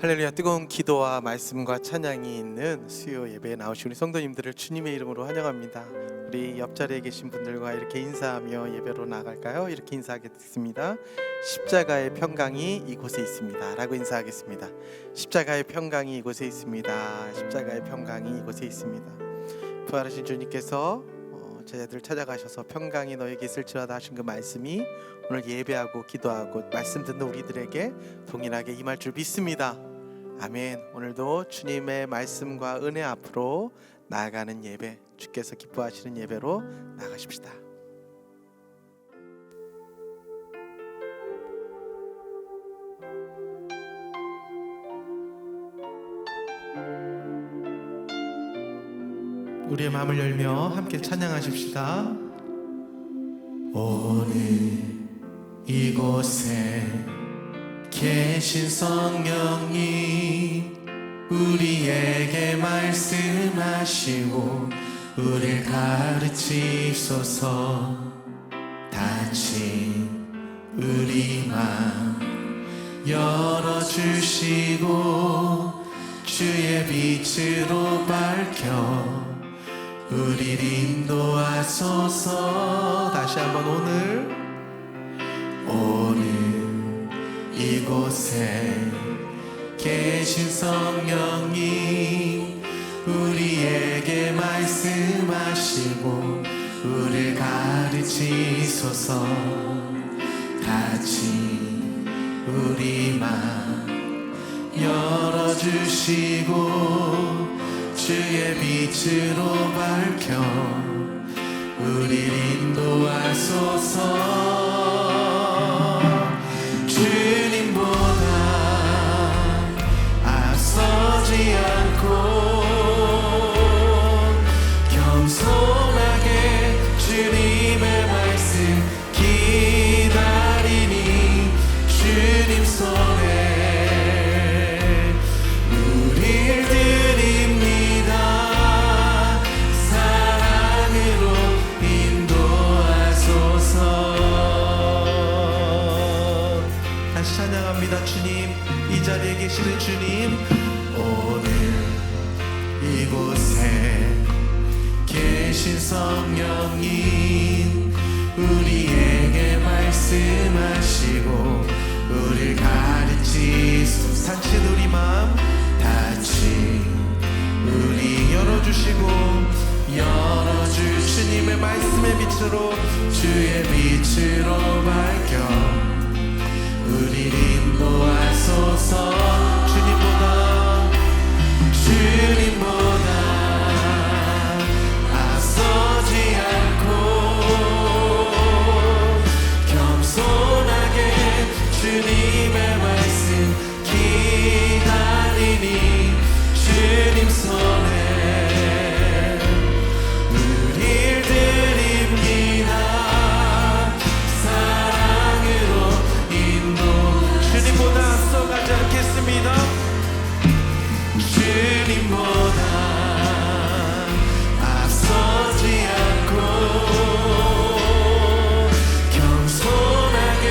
할렐루야. 뜨거운 기도와 말씀과 찬양이 있는 수요 예배에 나오신 우리 성도님들을 주님의 이름으로 환영합니다. 우리 옆자리에 계신 분들과 이렇게 인사하며 예배로 나갈까요? 이렇게 인사하겠습니다. 십자가의 평강이 이곳에 있습니다 라고 인사하겠습니다. 십자가의 평강이 이곳에 있습니다. 십자가의 평강이 이곳에 있습니다. 부활하신 주님께서 제자들 찾아가셔서 평강이 너에게 있을지라도 하신 그 말씀이 오늘 예배하고 기도하고 말씀 듣는 우리들에게 동일하게 임할 줄 믿습니다. 아멘. 오늘도 주님의 말씀과 은혜 앞으로 나아가는 예배, 주께서 기뻐하시는 예배로 나가십시다. 우리의 마음을 열며 함께 찬양하십시다. 오늘 이곳에 계신 성령님, 우리에게 말씀하시고 우리를 가르치소서. 닫힌 우리 마음 열어주시고 주의 빛으로 밝혀 우리를 인도하소서. 다시 한번 오늘 이곳에 계신 성령님, 우리에게 말씀하시고 우리를 가르치소서. 닫힌 우리 마음 열어주시고 주의 빛으로 밝혀 우리를 인도하소서. 주님보다 앞서지 않고 겸손하게 주님의 말씀 기다리니 주님 손에 우릴 드립니다. 사랑으로 인도하소서. 다시 찬양합니다. 주님, 이 자리에 계시는 주님, 오늘 이곳에 계신 성령님, 우리에게 말씀하시고 우리를 가르치소서. 닫힌 우리 마음, 닫힌 우리 열어주시고 주님의 말씀의 빛으로 주의 빛으로 밝혀 우리를 인도하소서. 주님보다 앞서지 않고 겸손하게 주님의 말씀 기다리니 주님 손에 우릴 드립니다. 사랑으로 인도. 주님보다 앞서가지 않겠습니다. 주님보다 앞서지 않고 겸손하게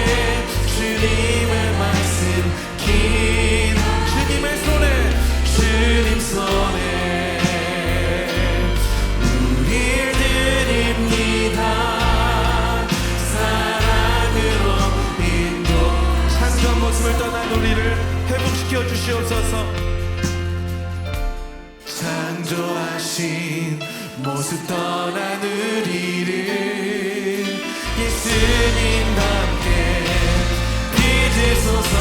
주님의 말씀 주님의 손에 주님 손에 우릴 드립니다. 사랑으로 인도. 창조한 모습을 떠난 우리를 회복시켜 주시옵소서. 창조하신 모습 떠난 우리를 예수님과 함께 빚으소서.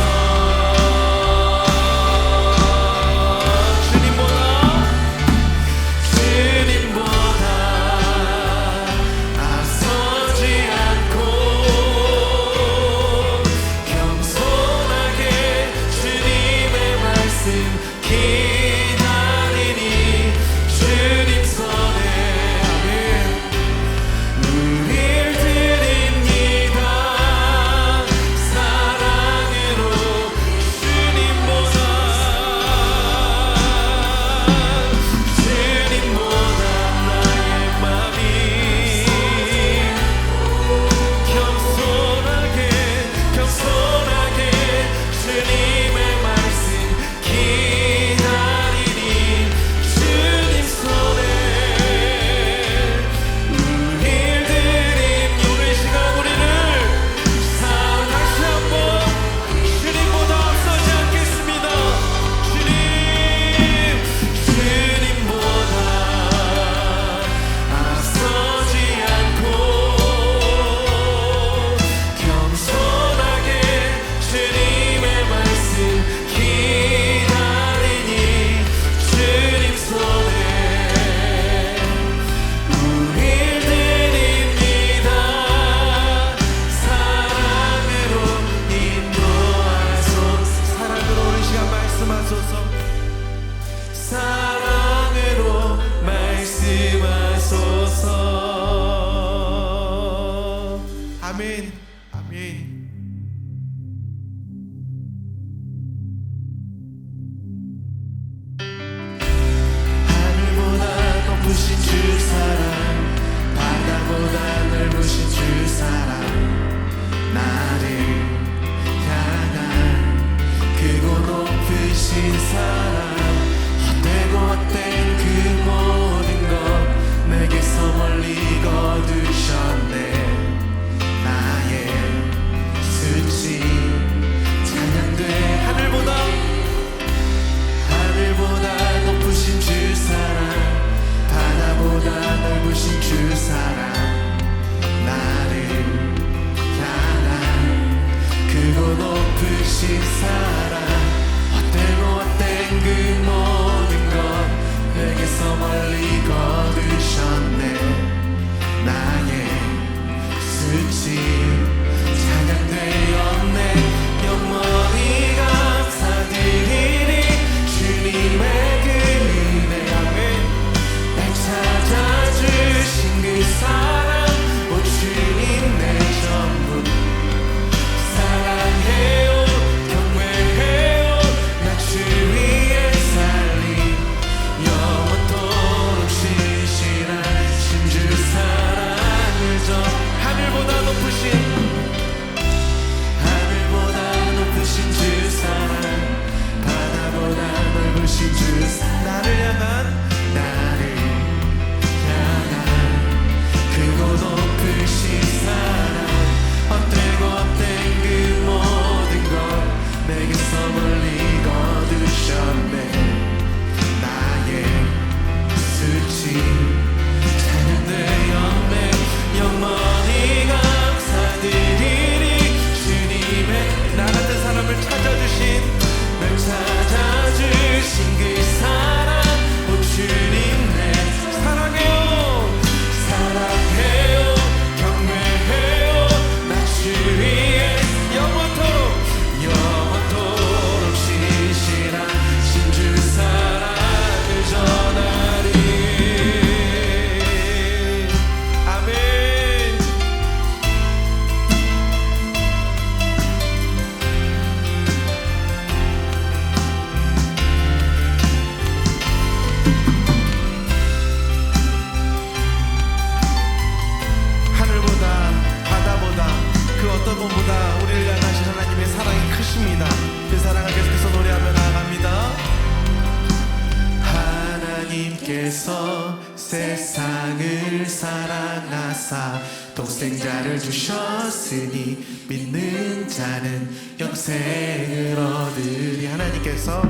주님보다 앞서지 않고 겸손하게 주님의 말씀 기다리니 주님 손에 우릴 드립니다. 사랑으로 아멘. 아멘. 하늘보다 높으신 주 사랑, 바다보다 넓으신 주 사랑, 나를 향한 크고 높으신 사랑, 헛되고 헛된 그 모든 것 내게서 멀리 거두셨네. 나의 수치 찬양돼. 하늘보다 높으신 주 사랑, 바다보다 넓으신 주 사랑, 나를 향한 크고 높으신 사랑, 헛되고 헛된 그 모든 것 내게서 멀리 거두셨네. 나의 수치 찬양되었네. 영원히 감사드리니 주님의 그 은혜, 날 찾아주신 그 사랑, 오 주님 내 전부 사랑해요, 경외해요. 나 주 위에 살리 영원토록 신실하신 주 사랑을 전. 하늘보다 높으신 주 사랑, 바다보다 넓으신 주 사랑, 나를 향한 크고 높으신 사랑, 헛되고 헛된 그 모든 것 내게서 멀리 거두셨네. 나의 수치 찬양되었네. 영원히 감사드리니 주님의 나 같은 사람을 찾아주신, 날 찾아주신 그 사랑, 오 주님 내 사랑해요, 사랑해요, 경외해요. 나 주 위에 영원토록 신실하신 주 사랑을 전하리. 아멘. 하늘보다 바다보다 그 어떤 것보다 우리를 향하신 하나님의 사랑이 크십니다. 그 사랑을 계속해서 노래하며 나아갑니다. 하나님께서 세상을 사랑하사 독생자를 주셨으니 믿는 자는 영생을 얻으리. 하나님께서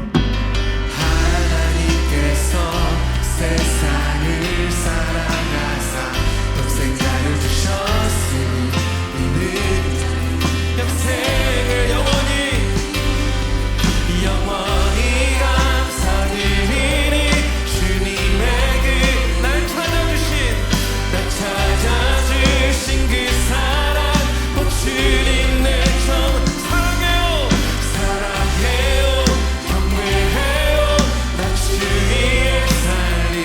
세상을 사랑하사 독생자를 주셨으니 믿는 자는 영생을 영원히 감사드리니 주님의 그 날 찾아주신 그 사랑, 오 주님 내 전 사랑해요, 사랑해요, 경외해요. 나 주 위에 살리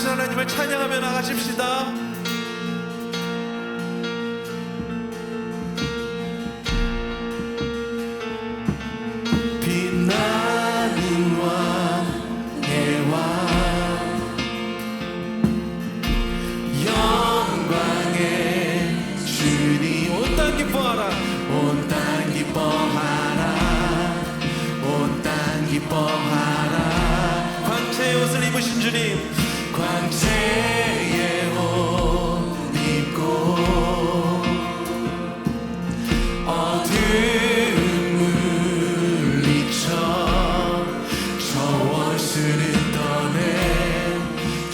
전능하신 하나님을 찬양하며 나가십시다. 빛나는 왕의 왕 영광의 주님 온 땅 기뻐하라 온 땅 기뻐하라 온 땅 기뻐하라 광채의 옷을 입으신 주님 광채의 옷 입고 어두운 물리쳐 저 원수는 떠내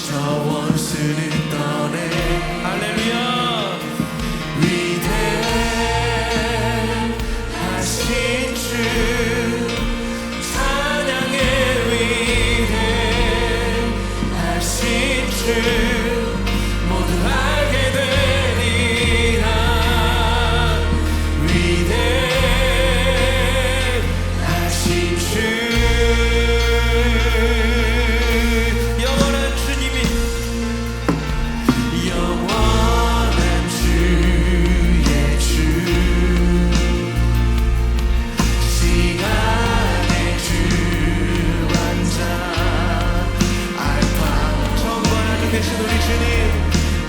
저 원수는 떠내 할렐루야 위대하신 주 찬양의 위대하신 주 모두 알게 되리라 위대하신 주 영원한 주님이 영원한 주의 주 시간의 주 왕자 알파 처음과 나중 계신 우리 주님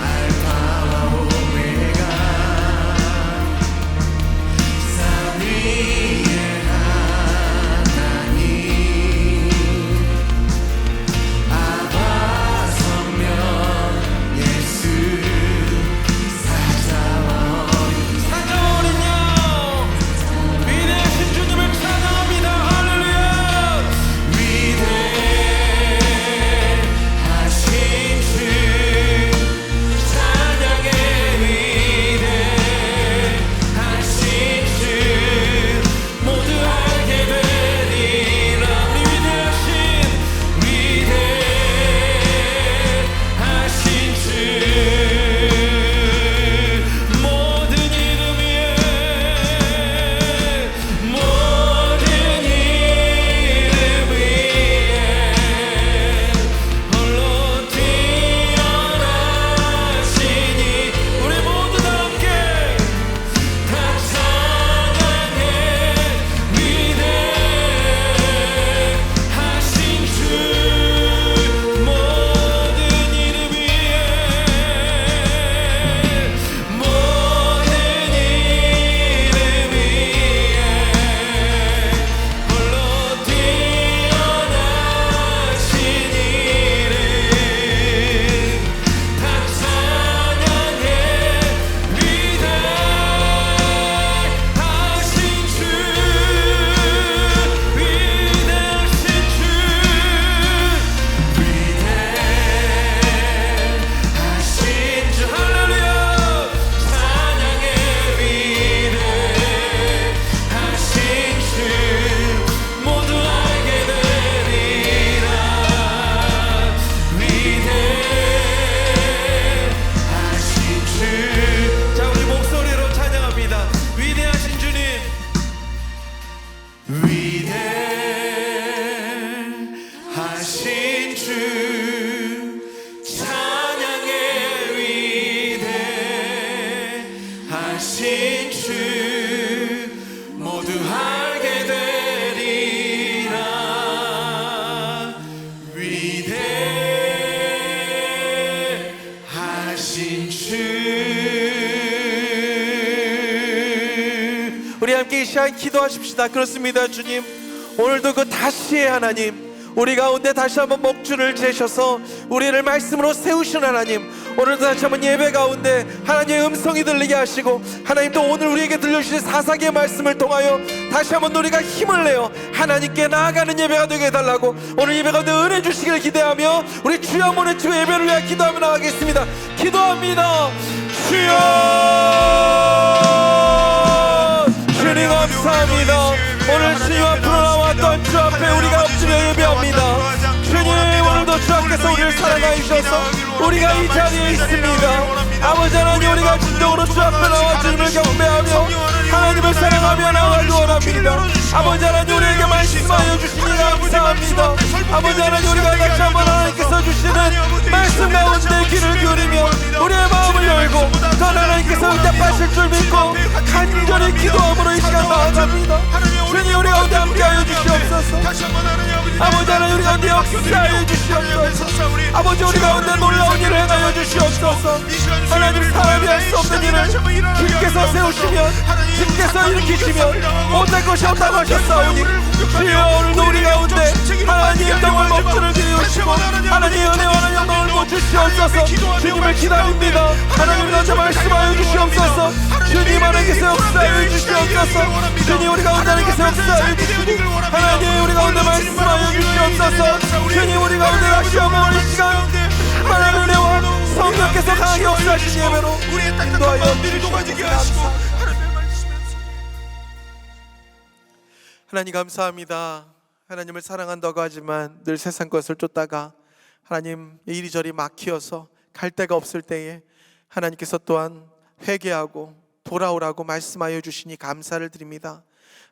알파와 오메가 삼위의 하나님 아바 성령 예수 사자와 어린 양 위대하신 주님을 찬양합니다. 할렐루야 위대하신 주 찬양의 위대하신 주 모두 알게 되리라 위대하신 주 모든 이름 위에 모든 이름 위에 홀로 뛰어나시니 우리 모두 다 함께 다 찬양해 위대하신 주 모든 이름 위에 모든 이름 위에 홀로 뛰어나신 이름 다 찬양해 위대하신 주 위대하신 주 위대하신 주 할렐루야 찬양해 위대하신 주 모두 알게 되리라 위대하신 주 자 우리 목소리로 찬양합니다. 위대하신 주님 위대하신 주 찬양의 위대하신 주 모두 알게 되리라 위대하신 주 우리 함께 이 시간 기도하십시다. 그렇습니다. 주님 오늘도 그 다시의 하나님 우리 가운데 다시 한번 목줄을 재셔서 우리를 말씀으로 세우신 하나님 오늘도 다시 한번 예배 가운데 하나님의 음성이 들리게 하시고 하나님 또 오늘 우리에게 들려주신 사사기의 말씀을 통하여 다시 한번 우리가 힘을 내어 하나님께 나아가는 예배가 되게 해달라고 오늘 예배 가운데 은혜 주시기를 기대하며 우리 주여 한번 외치고 예배를 위해 기도하며 나가겠습니다. 기도합니다. 주여 주님 감사합니다. 오늘 주님 앞으로 나왔던 주 앞에 우리가 엎드려 예배합니다. 주님 오늘도 주 앞에서 우리를 사랑하여 주셔서 우리가 이 자리에 있습니다. 아버지 하나님 우리가 진정으로 주 앞에 나와 주님을 경배하며 하나님을 사랑하며 나가기 원합니다. 아버지 하나님 우리에게 말씀하여 주시니 감사합니다. 아버지 하나님 우리가 다시 한번 하나님께서 주시는 말씀 가운데 귀를 기울이며 우리의 마음을 열고 또 하나님께서 응답하실 줄 믿고 간절히 기도함으로 이 시간 나아갑니다. 주님 우리 가운데 함께하여 주시옵소서. 아버지 하나님 우리 가운데 역사하여 주시옵소서. 아버지 우리 가운데 놀라운 일을 행하여 주시옵소서. 하나님 사람이 할 수 없는 일을 주께서 세우시면 주께서 일으키시면 못할 것이 없다고 하셨사오니 주여 오늘도 우리 가운데 하나님 영광을 멈추는 주시고 하나님 은혜와 하나님 영광을 못 주시옵소서. 주님을 기다립니다. 하나님 먼저 말씀하여 주시옵소서. 주님 하나님께서 역사하여 주시옵소서. 주님 우리 가운데 하나님께서 역사하여 주시고 하나님 우리 가운데 말씀하여 주시옵소서. 주님 우리 가운데 다시 한번 이 시간 하나님의 은혜와 성령께서 강하게 역사하신 예배로 인도하여 주시옵소서. 하나님 감사합니다. 하나님을 사랑한다고 하지만 늘 세상 것을 쫓다가 하나님 이리저리 막히어서 갈 데가 없을 때에 하나님께서 또한 회개하고 돌아오라고 말씀하여 주시니 감사를 드립니다.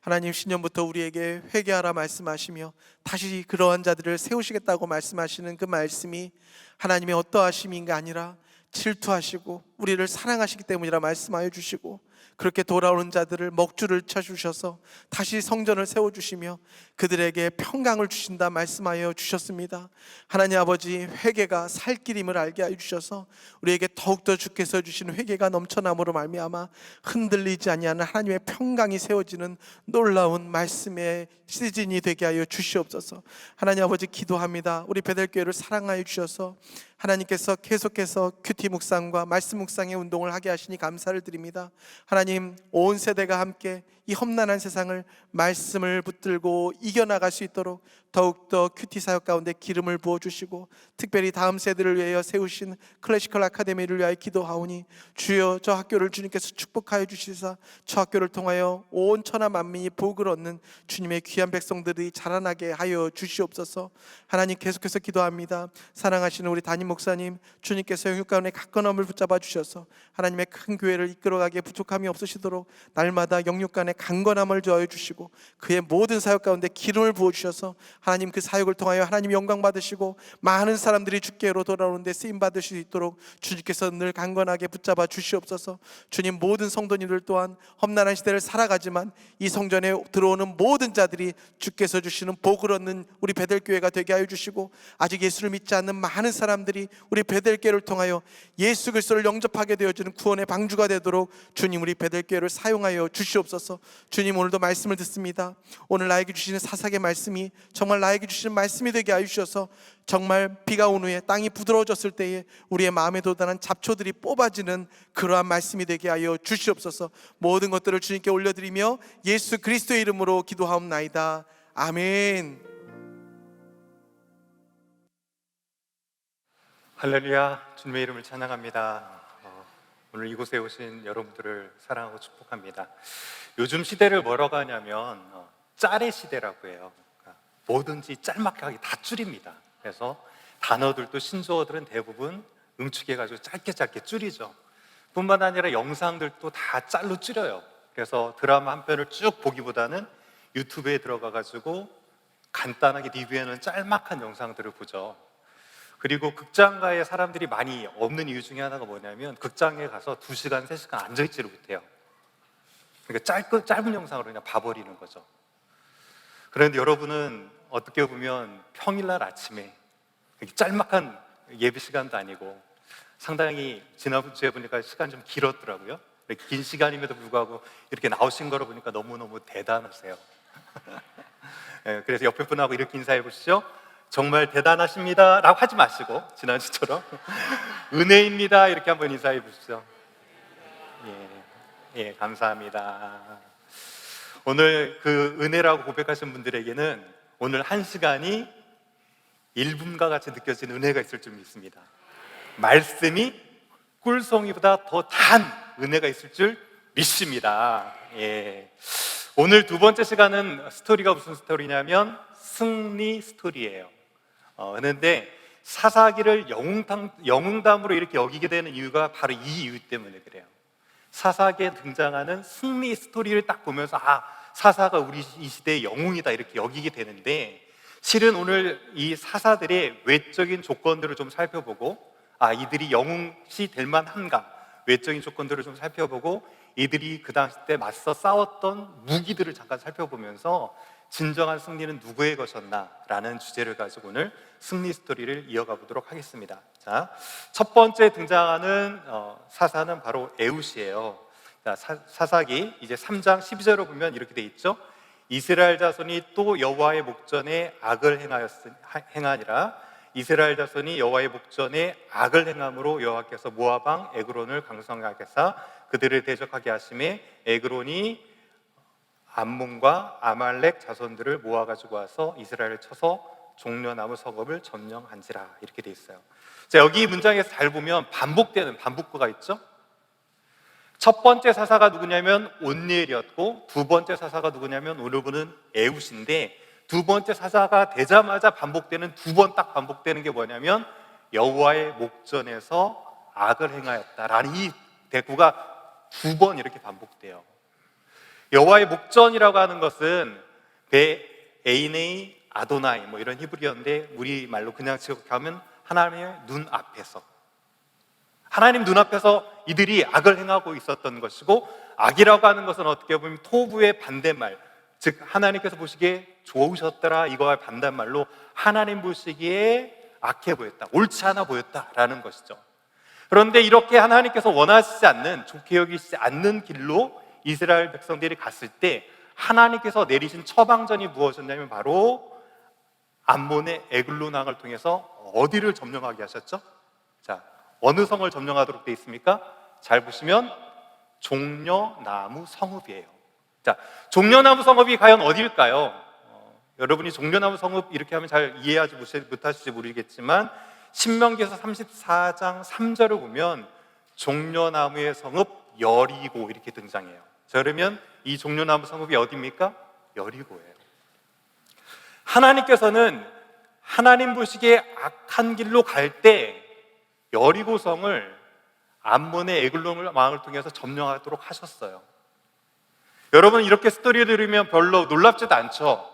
하나님 신년부터 우리에게 회개하라 말씀하시며 다시 그러한 자들을 세우시겠다고 말씀하시는 그 말씀이 하나님의 어떠하심인가 아니라 질투하시고 우리를 사랑하시기 때문이라 말씀하여 주시고 그렇게 돌아오는 자들을 먹줄을 쳐주셔서 다시 성전을 세워주시며 그들에게 평강을 주신다 말씀하여 주셨습니다. 하나님 아버지 회개가 살 길임을 알게 하여 주셔서 우리에게 더욱더 주께서 주시는 회개가 넘쳐남으로 말미암아 흔들리지 아니하는 하나님의 평강이 세워지는 놀라운 말씀의 시즌이 되게 하여 주시옵소서. 하나님 아버지 기도합니다. 우리 베델교회를 사랑하여 주셔서 하나님께서 계속해서 큐티 묵상과 말씀 묵상의 운동을 하게 하시니 감사를 드립니다. 하나님 온 세대가 함께 이 험난한 세상을 말씀을 붙들고 이겨나갈 수 있도록 더욱더 큐티 사역 가운데 기름을 부어주시고 특별히 다음 세대를 위하여 세우신 클래시컬 아카데미를 위하여 기도하오니 주여 저 학교를 주님께서 축복하여 주시사 저 학교를 통하여 온 천하 만민이 복을 얻는 주님의 귀한 백성들이 자라나게 하여 주시옵소서. 하나님 계속해서 기도합니다. 사랑하시는 우리 담임 목사님 주님께서 영육 가운데 강건함을 붙잡아 주셔서 하나님의 큰 교회를 이끌어가기에 부족함이 없으시도록 날마다 영육 간에 강건함을 더하여 주시고 그의 모든 사역 가운데 기름을 부어주셔서 하나님 그 사역을 통하여 하나님 영광 받으시고 많은 사람들이 주께로 돌아오는데 쓰임 받으실 수 있도록 주님께서 늘 강건하게 붙잡아 주시옵소서. 주님 모든 성도님들 또한 험난한 시대를 살아가지만 이 성전에 들어오는 모든 자들이 주께서 주시는 복을 얻는 우리 베델교회가 되게 하여 주시고 아직 예수를 믿지 않는 많은 사람들이 우리 베델교회를 통하여 예수 그리스도를 영접하게 되어지는 구원의 방주가 되도록 주님 우리 베델교회를 사용하여 주시옵소서. 주님 오늘도 말씀을 듣습니다. 오늘 나에게 주시는 사사의 말씀이 정말 나에게 주시는 말씀이 되게 하여 주셔서 정말 비가 온 후에 땅이 부드러워졌을 때에 우리의 마음에 돋아난 잡초들이 뽑아지는 그러한 말씀이 되게 하여 주시옵소서. 모든 것들을 주님께 올려드리며 예수 그리스도의 이름으로 기도하옵나이다. 아멘. 할렐루야, 주님의 이름을 찬양합니다. 오늘 이곳에 오신 여러분들을 사랑하고 축복합니다. 요즘 시대를 뭐라고 하냐면 짤의 시대라고 해요. 그러니까 뭐든지 짤막하게 다 줄입니다. 그래서 단어들도 신조어들은 대부분 응축해가지고 짧게 줄이죠. 뿐만 아니라 영상들도 다 짤로 줄여요. 그래서 드라마 한 편을 쭉 보기보다는 유튜브에 들어가가지고 간단하게 리뷰하는 짤막한 영상들을 보죠. 그리고 극장가에 사람들이 많이 없는 이유 중에 하나가 뭐냐면 극장에 가서 2시간, 3시간 앉아있지를 못해요. 그러니까 짧은 영상으로 그냥 봐버리는 거죠. 그런데 여러분은 어떻게 보면 평일날 아침에 짤막한 예배 시간도 아니고 상당히 지난주에 보니까 시간 좀 길었더라고요. 긴 시간임에도 불구하고 이렇게 나오신 거를 보니까 너무너무 대단하세요. 그래서 옆에 분하고 이렇게 인사해 보시죠. 정말 대단하십니다 라고 하지 마시고 지난주처럼 은혜입니다 이렇게 한번 인사해 보시죠. 예, 감사합니다. 오늘 그 은혜라고 고백하신 분들에게는 오늘 한 시간이 1분과 같이 느껴지는 은혜가 있을 줄 믿습니다. 말씀이 꿀송이보다 더 단 은혜가 있을 줄 믿습니다. 예. 오늘 두 번째 시간은 스토리가 무슨 스토리냐면 승리 스토리예요. 그런데 사사기를 영웅담으로 이렇게 여기게 되는 이유가 바로 이 이유 때문에 그래요. 사사기에 등장하는 승리 스토리를 딱 보면서 사사가 우리 이 시대의 영웅이다 이렇게 여기게 되는데, 실은 오늘 이 사사들의 외적인 조건들을 좀 살펴보고, 이들이 영웅시 될 만한가, 외적인 조건들을 좀 살펴보고, 이들이 그 당시 때 맞서 싸웠던 무기들을 잠깐 살펴보면서 진정한 승리는 누구의 것이었나 라는 주제를 가지고 오늘 승리 스토리를 이어가 보도록 하겠습니다. 자, 첫 번째 등장하는 사사는 바로 에훗이에요. 사사기 이제 3장 12절을 보면 이렇게 돼 있죠. 이스라엘 자손이 또 여호와의 목전에 악을 행하니라. 이스라엘 자손이 여호와의 목전에 악을 행함으로 여호와께서 모압 왕 에그론을 강성하게 하사 그들을 대적하게 하심에 에그론이 암몬과 아말렉 자손들을 모아가지고 와서 이스라엘을 쳐서 종려나무 성읍을 점령한지라 이렇게 돼 있어요. 자, 여기 문장에서 잘 보면 반복되는 반복구가 있죠. 첫 번째 사사가 누구냐면 온니엘이었고, 두 번째 사사가 누구냐면 오늘 보는 에훗인데, 두 번째 사사가 되자마자 반복되는, 두 번 딱 반복되는 게 뭐냐면 여호와의 목전에서 악을 행하였다라는 이 대구가 두 번 이렇게 반복돼요. 여호와의 목전이라고 하는 것은 베에이네이 아도나이 뭐 이런 히브리어인데, 우리 말로 그냥 지역하면 하나님의 눈 앞에서, 하나님 눈앞에서 이들이 악을 행하고 있었던 것이고, 악이라고 하는 것은 어떻게 보면 토부의 반대말, 즉 하나님께서 보시기에 좋으셨더라 이거와 반대말로 하나님 보시기에 악해 보였다, 옳지 않아 보였다라는 것이죠. 그런데 이렇게 하나님께서 원하시지 않는, 좋게 여기시지 않는 길로 이스라엘 백성들이 갔을 때 하나님께서 내리신 처방전이 무엇이었냐면 바로 암몬의 에글론 왕을 통해서 어디를 점령하게 하셨죠? 자, 어느 성을 점령하도록 되어 있습니까? 잘 보시면 종려나무 성읍이에요. 자, 종려나무 성읍이 과연 어디일까요? 여러분이 종려나무 성읍 이렇게 하면 잘 이해하지 못하실지 모르겠지만 신명기에서 34장 3절을 보면 종려나무의 성읍 여리고 이렇게 등장해요. 자, 그러면 이 종려나무 성읍이 어디입니까? 여리고예요. 하나님께서는 하나님 보시기에 악한 길로 갈 때 여리고성을 암몬의 에글론 왕을 통해서 점령하도록 하셨어요. 여러분, 이렇게 스토리를 들으면 별로 놀랍지도 않죠?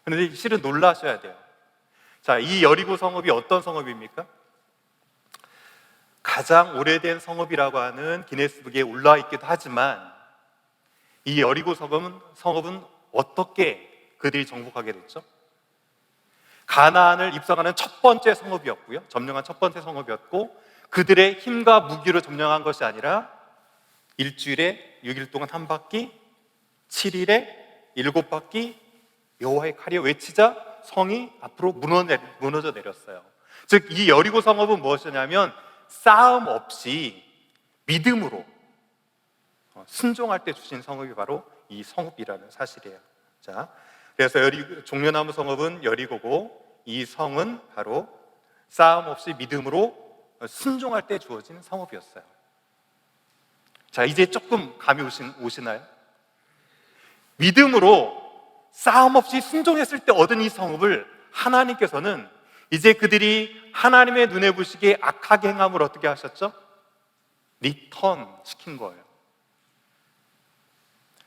그런데 실은 놀라셔야 돼요. 자, 이 여리고 성읍이 어떤 성읍입니까? 가장 오래된 성읍이라고 하는 기네스북에 올라와 있기도 하지만, 이 여리고 성읍은 어떻게 그들이 정복하게 됐죠? 가나안을 입성하는 첫 번째 성읍이었고요, 점령한 첫 번째 성읍이었고, 그들의 힘과 무기로 점령한 것이 아니라 일주일에 6일 동안 한 바퀴, 7일에 7바퀴 여호와의 칼이 외치자 성이 앞으로 무너져 내렸어요. 즉 이 여리고 성읍은 무엇이냐면 싸움 없이 믿음으로 순종할 때 주신 성읍이 바로 이 성읍이라는 사실이에요. 자, 그래서 종려나무 성읍은 여리고고, 이 성은 바로 싸움 없이 믿음으로 순종할 때 주어진 성읍이었어요. 자, 이제 조금 감이 오시나요? 믿음으로 싸움 없이 순종했을 때 얻은 이 성읍을 하나님께서는 이제 그들이 하나님의 눈에 보시기에 악하게 행함을 어떻게 하셨죠? 리턴 시킨 거예요.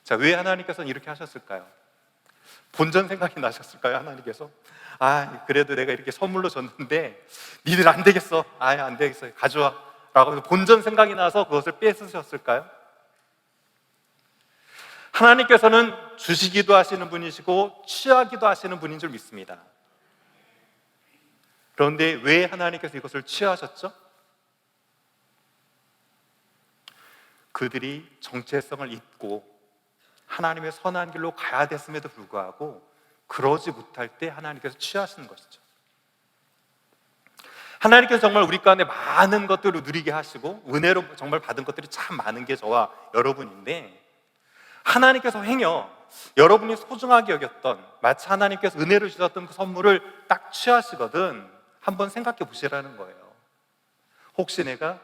자, 왜 하나님께서는 이렇게 하셨을까요? 본전 생각이 나셨을까요? 하나님께서 그래도 내가 이렇게 선물로 줬는데 니들 안 되겠어, 안 되겠어, 가져와 라고 해서 본전 생각이 나서 그것을 뺏으셨을까요? 하나님께서는 주시기도 하시는 분이시고 취하기도 하시는 분인 줄 믿습니다. 그런데 왜 하나님께서 이것을 취하셨죠? 그들이 정체성을 잊고 하나님의 선한 길로 가야 됐음에도 불구하고 그러지 못할 때 하나님께서 취하시는 것이죠. 하나님께서 정말 우리 가운데 많은 것들을 누리게 하시고 은혜로 정말 받은 것들이 참 많은 게 저와 여러분인데, 하나님께서 행여 여러분이 소중하게 여겼던, 마치 하나님께서 은혜로 주셨던 그 선물을 딱 취하시거든 한번 생각해 보시라는 거예요. 혹시 내가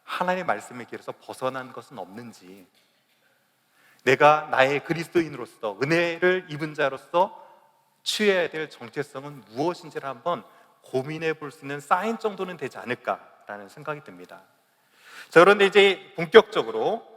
하나님의 말씀의 길에서 벗어난 것은 없는지, 내가 나의 그리스도인으로서 은혜를 입은 자로서 취해야 될 정체성은 무엇인지를 한번 고민해 볼 수 있는 사인 정도는 되지 않을까라는 생각이 듭니다. 자, 그런데 이제 본격적으로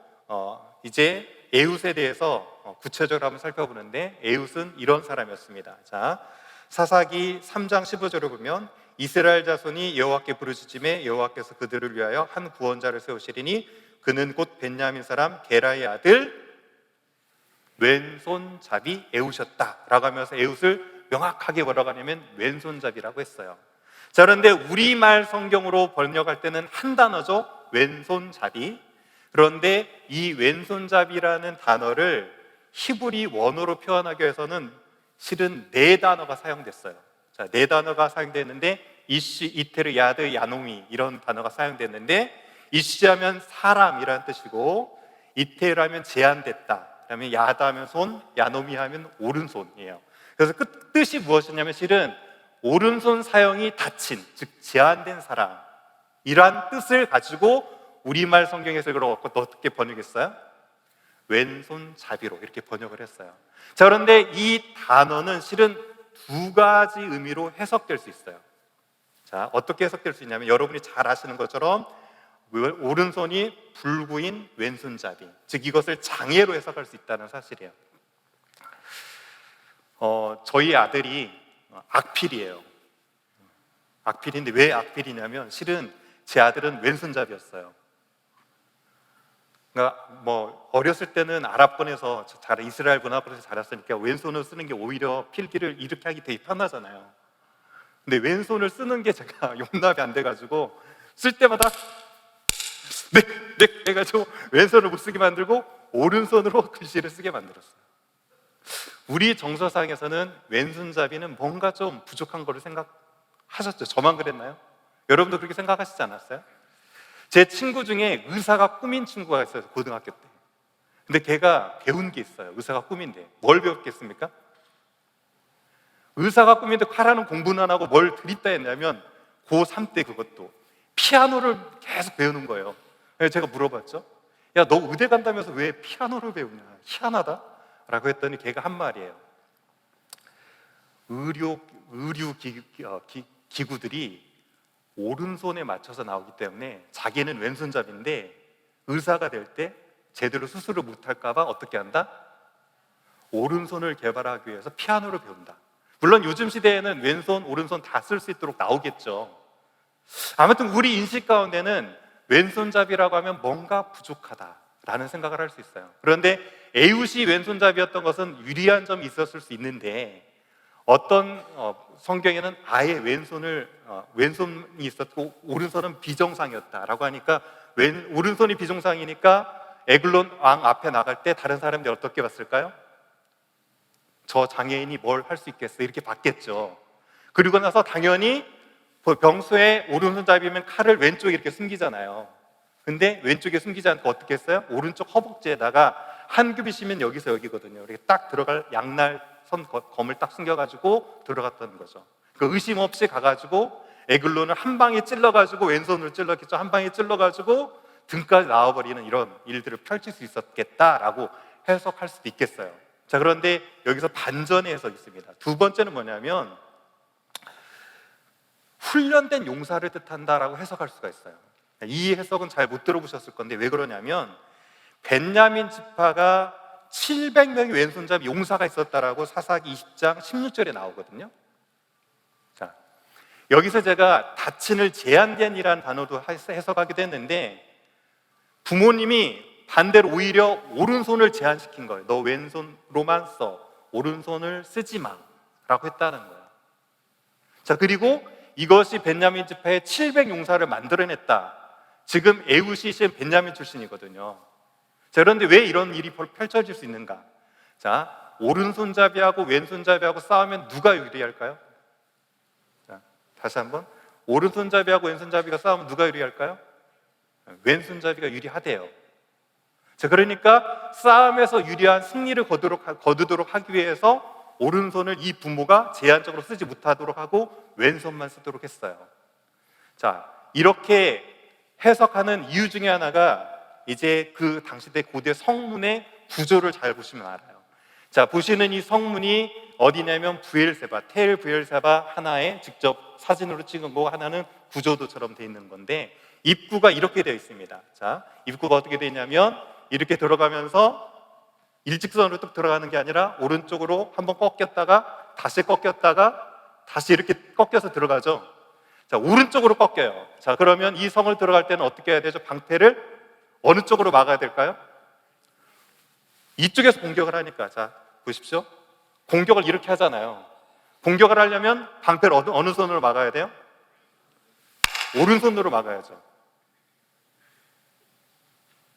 이제 에웃에 대해서 구체적으로 한번 살펴보는데, 에웃은 이런 사람이었습니다. 자, 사사기 3장 15절을 보면 이스라엘 자손이 여호와께 부르짖음에 여호와께서 그들을 위하여 한 구원자를 세우시리니 그는 곧 벤야민 사람 게라의 아들 왼손잡이 에웃이었다 라고 하면서 에웃을 명확하게 뭐라고 하냐면 왼손잡이라고 했어요. 자, 그런데 우리말 성경으로 번역할 때는 한 단어죠. 왼손잡이. 그런데 이 왼손잡이라는 단어를 히브리 원어로 표현하기 위해서는 실은 네 단어가 사용됐어요. 자, 네 단어가 사용됐는데 이시, 이테르, 야드, 야노미 이런 단어가 사용됐는데, 이시 하면 사람이라는 뜻이고, 이테르 하면 제한됐다, 그다음에 야다 하면 손, 야노미 하면 오른손이에요. 그래서 그 뜻이 무엇이냐면 실은 오른손 사용이 닫힌, 즉 제한된 사람, 이러한 뜻을 가지고 우리말 성경에서 이걸 어떻게 번역했어요? 왼손잡이로 이렇게 번역을 했어요. 자, 그런데 이 단어는 실은 두 가지 의미로 해석될 수 있어요. 자, 어떻게 해석될 수 있냐면 여러분이 잘 아시는 것처럼 오른손이 불구인 왼손잡이, 즉 이것을 장애로 해석할 수 있다는 사실이에요. 저희 아들이 악필이에요. 악필인데 왜 악필이냐면 실은 제 아들은 왼손잡이였어요. 그러니까 뭐 어렸을 때는 아랍권에서 이스라엘 문화권에서 자랐으니까 왼손을 쓰는 게 오히려 필기를 이렇게 하기 되게 편하잖아요. 근데 왼손을 쓰는 게 제가 용납이 안 돼가지고 쓸 때마다 네 해가지고 왼손을 못 쓰게 만들고 오른손으로 글씨를 쓰게 만들었어요. 우리 정서상에서는 왼손잡이는 뭔가 좀 부족한 거를 생각하셨죠? 저만 그랬나요? 여러분도 그렇게 생각하시지 않았어요? 제 친구 중에 의사가 꿈인 친구가 있어요, 고등학교 때. 근데 걔가 배운 게 있어요. 의사가 꿈인데 뭘 배웠겠습니까? 의사가 꿈인데 하라는 공부는 안 하고 뭘 드립다 했냐면 고3 때 그것도 피아노를 계속 배우는 거예요. 그래서 제가 물어봤죠. 야, 너 의대 간다면서 왜 피아노를 배우냐? 희한하다 라고 했더니 걔가 한 말이에요. 의료 기구들이 오른손에 맞춰서 나오기 때문에 자기는 왼손잡이인데 의사가 될 때 제대로 수술을 못할까 봐 어떻게 한다? 오른손을 개발하기 위해서 피아노를 배운다. 물론 요즘 시대에는 왼손, 오른손 다 쓸 수 있도록 나오겠죠. 아무튼 우리 인식 가운데는 왼손잡이라고 하면 뭔가 부족하다라는 생각을 할 수 있어요. 그런데 에웃이 왼손잡이였던 것은 유리한 점이 있었을 수 있는데, 어떤 성경에는 아예 왼손이 있었고 오른손은 비정상이었다라고 하니까 오른손이 비정상이니까 에글론 왕 앞에 나갈 때 다른 사람들이 어떻게 봤을까요? 저 장애인이 뭘 할 수 있겠어 이렇게 봤겠죠. 그리고 나서 당연히 병소에 오른손잡이면 칼을 왼쪽에 이렇게 숨기잖아요. 근데 왼쪽에 숨기지 않고 어떻게 했어요? 오른쪽 허벅지에다가 한 큐빗이면 여기서 여기거든요. 이렇게 딱 들어갈 양날 검을 딱 숨겨가지고 들어갔다는 거죠. 그 의심 없이 가가지고 에글론을 한 방에 찔러가지고 왼손으로 찔렀겠죠. 한 방에 찔러가지고 등까지 나와버리는 이런 일들을 펼칠 수 있었겠다라고 해석할 수도 있겠어요. 자, 그런데 여기서 반전의 해석이 있습니다. 두 번째는 뭐냐면 훈련된 용사를 뜻한다라고 해석할 수가 있어요. 이 해석은 잘 못 들어보셨을 건데 왜 그러냐면 벤야민 지파가 700명의 왼손잡이 용사가 있었다라고 사사기 20장 16절에 나오거든요. 자, 여기서 제가 다친을 제한된이라는 단어도 해석하기도 했는데 부모님이 반대로 오히려 오른손을 제한시킨 거예요. 너 왼손로만 써, 오른손을 쓰지 마 라고 했다는 거예요. 자, 그리고 이것이 벤야민 지파의 700용사를 만들어냈다. 지금 에웃이 벤야민 출신이거든요. 자, 그런데 왜 이런 일이 펼쳐질 수 있는가? 자, 오른손잡이하고 왼손잡이하고 싸우면 누가 유리할까요? 자, 다시 한번. 오른손잡이하고 왼손잡이가 싸우면 누가 유리할까요? 왼손잡이가 유리하대요. 자, 그러니까 싸움에서 유리한 승리를 거두도록 하기 위해서 오른손을 이 부모가 제한적으로 쓰지 못하도록 하고 왼손만 쓰도록 했어요. 자, 이렇게 해석하는 이유 중에 하나가 이제 그 당시 때 고대 성문의 구조를 잘 보시면 알아요. 자, 보시는 이 성문이 어디냐면 부엘세바, 텔 부엘세바 하나에 직접 사진으로 찍은 거, 하나는 구조도처럼 되어 있는 건데 입구가 이렇게 되어 있습니다. 자, 입구가 어떻게 되어 있냐면 이렇게 들어가면서 일직선으로 뚝 들어가는 게 아니라 오른쪽으로 한번 꺾였다가 다시 꺾였다가 다시 이렇게 꺾여서 들어가죠. 자, 오른쪽으로 꺾여요. 자, 그러면 이 성을 들어갈 때는 어떻게 해야 되죠? 방패를 어느 쪽으로 막아야 될까요? 이쪽에서 공격을 하니까. 자, 보십시오. 공격을 이렇게 하잖아요. 공격을 하려면 방패를 어느 손으로 막아야 돼요? 오른손으로 막아야죠.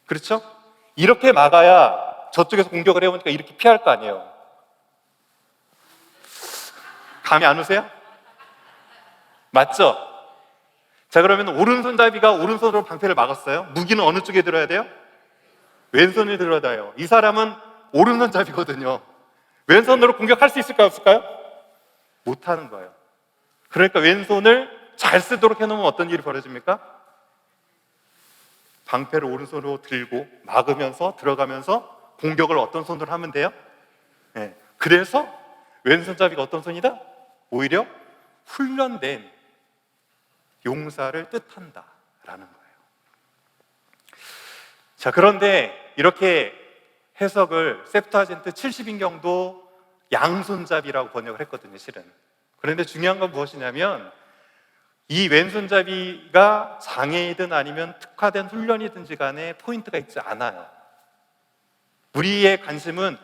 그렇죠? 이렇게 막아야 저쪽에서 공격을 해오니까 이렇게 피할 거 아니에요. 감이 안 오세요? 맞죠? 자, 그러면 오른손잡이가 오른손으로 방패를 막았어요. 무기는 어느 쪽에 들어야 돼요? 왼손에 들어야 돼요. 이 사람은 오른손잡이거든요. 왼손으로 공격할 수 있을까요? 없을까요? 못하는 거예요. 그러니까 왼손을 잘 쓰도록 해놓으면 어떤 일이 벌어집니까? 방패를 오른손으로 들고 막으면서 들어가면서 공격을 어떤 손으로 하면 돼요? 네. 그래서 왼손잡이가 어떤 손이다? 오히려 훈련된 용사를 뜻한다 라는 거예요. 자, 그런데 이렇게 해석을 septuagint 70인경도 양손잡이라고 번역을 했거든요, 실은. 그런데 중요한 건 무엇이냐면 이 왼손잡이가 장애이든 아니면 특화된 훈련이든지 간에 포인트가 있지 않아요. 우리의 관심은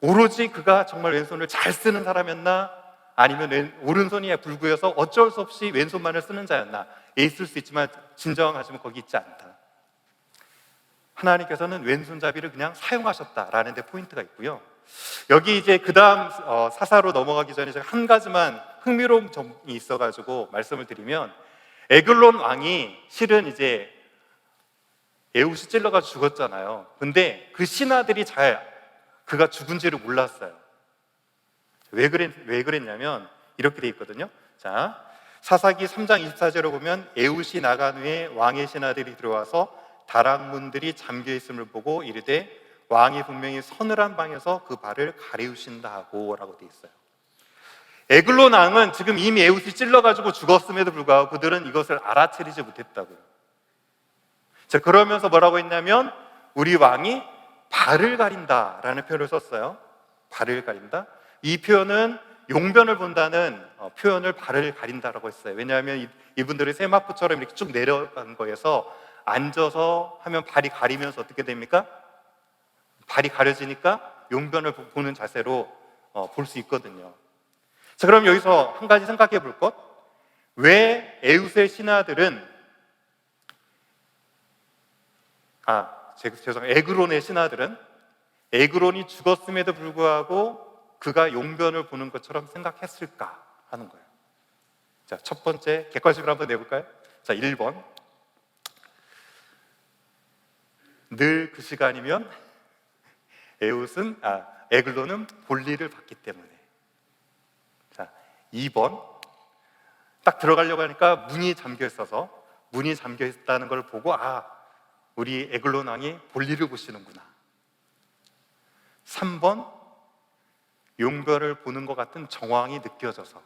오로지 그가 정말 왼손을 잘 쓰는 사람이었나, 아니면 오른손이 불구여서 어쩔 수 없이 왼손만을 쓰는 자였나. 있을 수 있지만 진정하시면 거기 있지 않다. 하나님께서는 왼손잡이를 그냥 사용하셨다라는 데 포인트가 있고요. 여기 이제 그 다음 사사로 넘어가기 전에 제가 한 가지만 흥미로운 점이 있어가지고 말씀을 드리면, 에글론 왕이 실은 이제 에웃이 찔러가 죽었잖아요. 근데 그 신하들이 그가 죽은지를 몰랐어요. 왜 그랬냐면 이렇게 돼 있거든요. 자, 사사기 3장 24절을 보면 에웃이 나간 후에 왕의 신하들이 들어와서 다락문들이 잠겨 있음을 보고 이르되 왕이 분명히 서늘한 방에서 그 발을 가리우신다 하고 라고 돼 있어요. 에글론 왕은 지금 이미 에웃이 찔러가지고 죽었음에도 불구하고 그들은 이것을 알아채리지 못했다고요. 자, 그러면서 뭐라고 했냐면 우리 왕이 발을 가린다라는 표현을 썼어요. 발을 가린다. 이 표현은 용변을 본다는 표현을 발을 가린다라고 했어요. 왜냐하면 이분들이 세마포처럼 이렇게 쭉 내려간 거에서 앉아서 하면 발이 가리면서 어떻게 됩니까? 발이 가려지니까 용변을 보는 자세로 볼 수 있거든요. 자, 그럼 여기서 한 가지 생각해 볼 것. 왜 에웃의 신하들은 에그론의 신하들은 에그론이 죽었음에도 불구하고 그가 용변을 보는 것처럼 생각했을까 하는 거예요. 자, 첫 번째 객관식으로 한번 내볼까요? 자, 1번. 늘 그 시간이면 에글론은 볼일을 받기 때문에. 자, 2번. 딱 들어가려고 하니까 문이 잠겨 있어서 문이 잠겨 있다는 걸 보고 우리 에글론 왕이 볼일을 보시는구나. 3번. 용변을 보는 것 같은 정황이 느껴져서.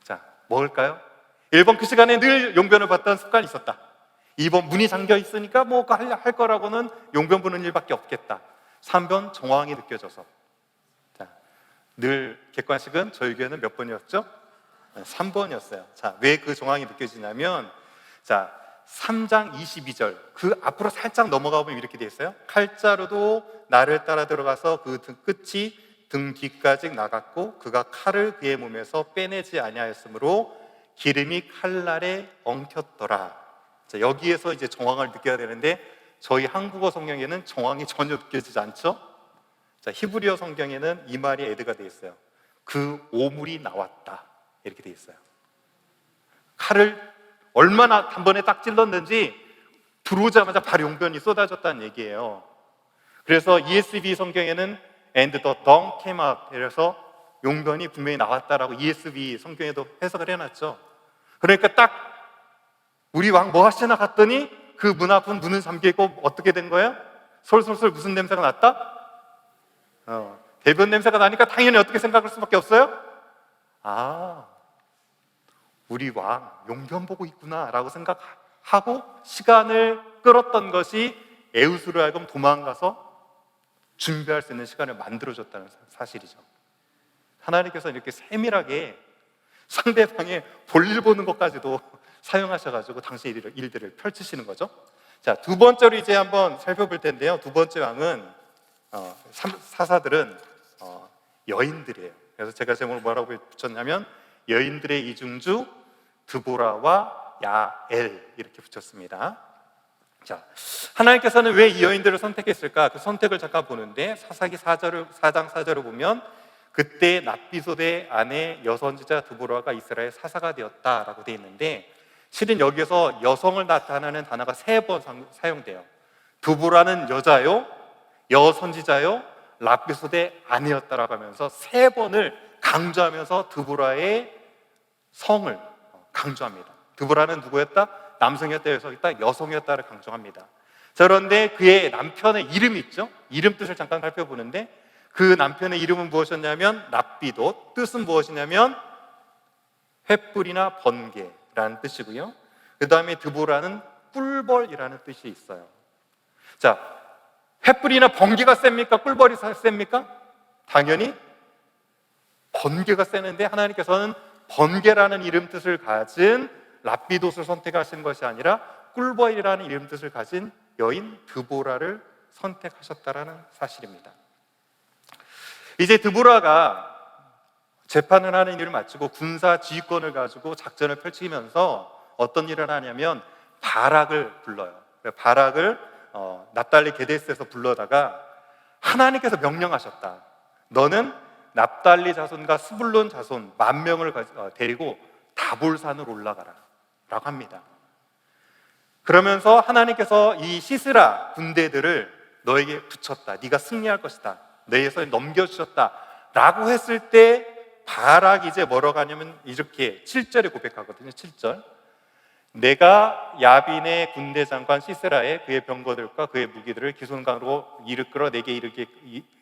자, 뭘까요? 1번 그 시간에 늘 용변을 봤던 습관이 있었다. 2번 문이 잠겨 있으니까 뭐 할 거라고는 용변 보는 일밖에 없겠다. 3번 정황이 느껴져서. 자, 늘 객관식은 저희 교회는 몇 번이었죠? 3번이었어요. 자, 왜 그 정황이 느껴지냐면, 자, 3장 22절 그 앞으로 살짝 넘어가 보면 이렇게 돼 있어요. 칼자루도 나를 따라 들어가서 그 끝이 등 뒤까지 나갔고 그가 칼을 그의 몸에서 빼내지 아니하였으므로 기름이 칼날에 엉켰더라. 자, 여기에서 이제 정황을 느껴야 되는데 저희 한국어 성경에는 정황이 전혀 느껴지지 않죠? 자, 히브리어 성경에는 이 말이 애드가 돼 있어요. 그 오물이 나왔다 이렇게 돼 있어요. 칼을 얼마나 단번에 딱 찔렀는지 들어오자마자 바로 용변이 쏟아졌다는 얘기예요. 그래서 ESV 성경에는 And the dawn came out. 이래서 용변이 분명히 나왔다라고 ESV 성경에도 해석을 해놨죠. 그러니까 딱 우리 왕 뭐 하시나 갔더니 그 문 앞은 문은 잠겨있고 어떻게 된 거예요? 솔솔솔 무슨 냄새가 났다? 대변 냄새가 나니까 당연히 어떻게 생각할 수밖에 없어요? 우리 왕 용변 보고 있구나 라고 생각하고 시간을 끌었던 것이 에웃으로 하여금 도망가서 준비할 수 있는 시간을 만들어줬다는 사실이죠. 하나님께서 이렇게 세밀하게 상대방의 볼일 보는 것까지도 사용하셔가지고 당시 일들을 펼치시는 거죠. 자, 두 번째로 이제 한번 살펴볼 텐데요. 두 번째 왕은 사사들은 여인들이에요. 그래서 제가 제목을 뭐라고 붙였냐면 여인들의 이중주 드보라와 야엘 이렇게 붙였습니다. 자, 하나님께서는 왜 이 여인들을 선택했을까? 그 선택을 잠깐 보는데 사사기 4장 4절을 보면 그때 납비소대 아내 여선지자 드보라가 이스라엘 사사가 되었다라고 되어 있는데 실은 여기서 여성을 나타내는 단어가 3번 사용돼요. 드보라는 여자요, 여선지자요, 납비소대 아내였다라고 하면서 3번을 강조하면서 드보라의 성을 강조합니다. 드보라는 누구였다? 남성이었다, 여성이었다, 여성이었다를 강조합니다. 자, 그런데 그의 남편의 이름이 있죠? 이름 뜻을 잠깐 살펴보는데 그 남편의 이름은 무엇이었냐면 납비도, 뜻은 무엇이냐면 횃불이나 번개라는 뜻이고요. 그 다음에 드보라는 꿀벌이라는 뜻이 있어요. 자, 횃불이나 번개가 셉니까? 꿀벌이 셉니까? 당연히 번개가 세는데 하나님께서는 번개라는 이름 뜻을 가진 랍비돗을 선택하신 것이 아니라 꿀벌이라는 이름 뜻을 가진 여인 드보라를 선택하셨다라는 사실입니다. 이제 드보라가 재판을 하는 일을 마치고 군사 지휘권을 가지고 작전을 펼치면서 어떤 일을 하냐면 바락을 불러요. 바락을 납달리 게데스에서 불러다가 하나님께서 명령하셨다. 너는 납달리 자손과 스불론 자손 10,000명을 데리고 다볼산으로 올라가라 라고 합니다. 그러면서 하나님께서 이 시스라 군대들을 너에게 붙였다. 네가 승리할 것이다. 내 손에 넘겨주셨다 라고 했을 때 바락이 이제 뭐라고 하냐면 이렇게 7절에 고백하거든요. 7절, 내가 야빈의 군대 장관 시스라에 그의 병거들과 그의 무기들을 기손강으로 이끌어 내게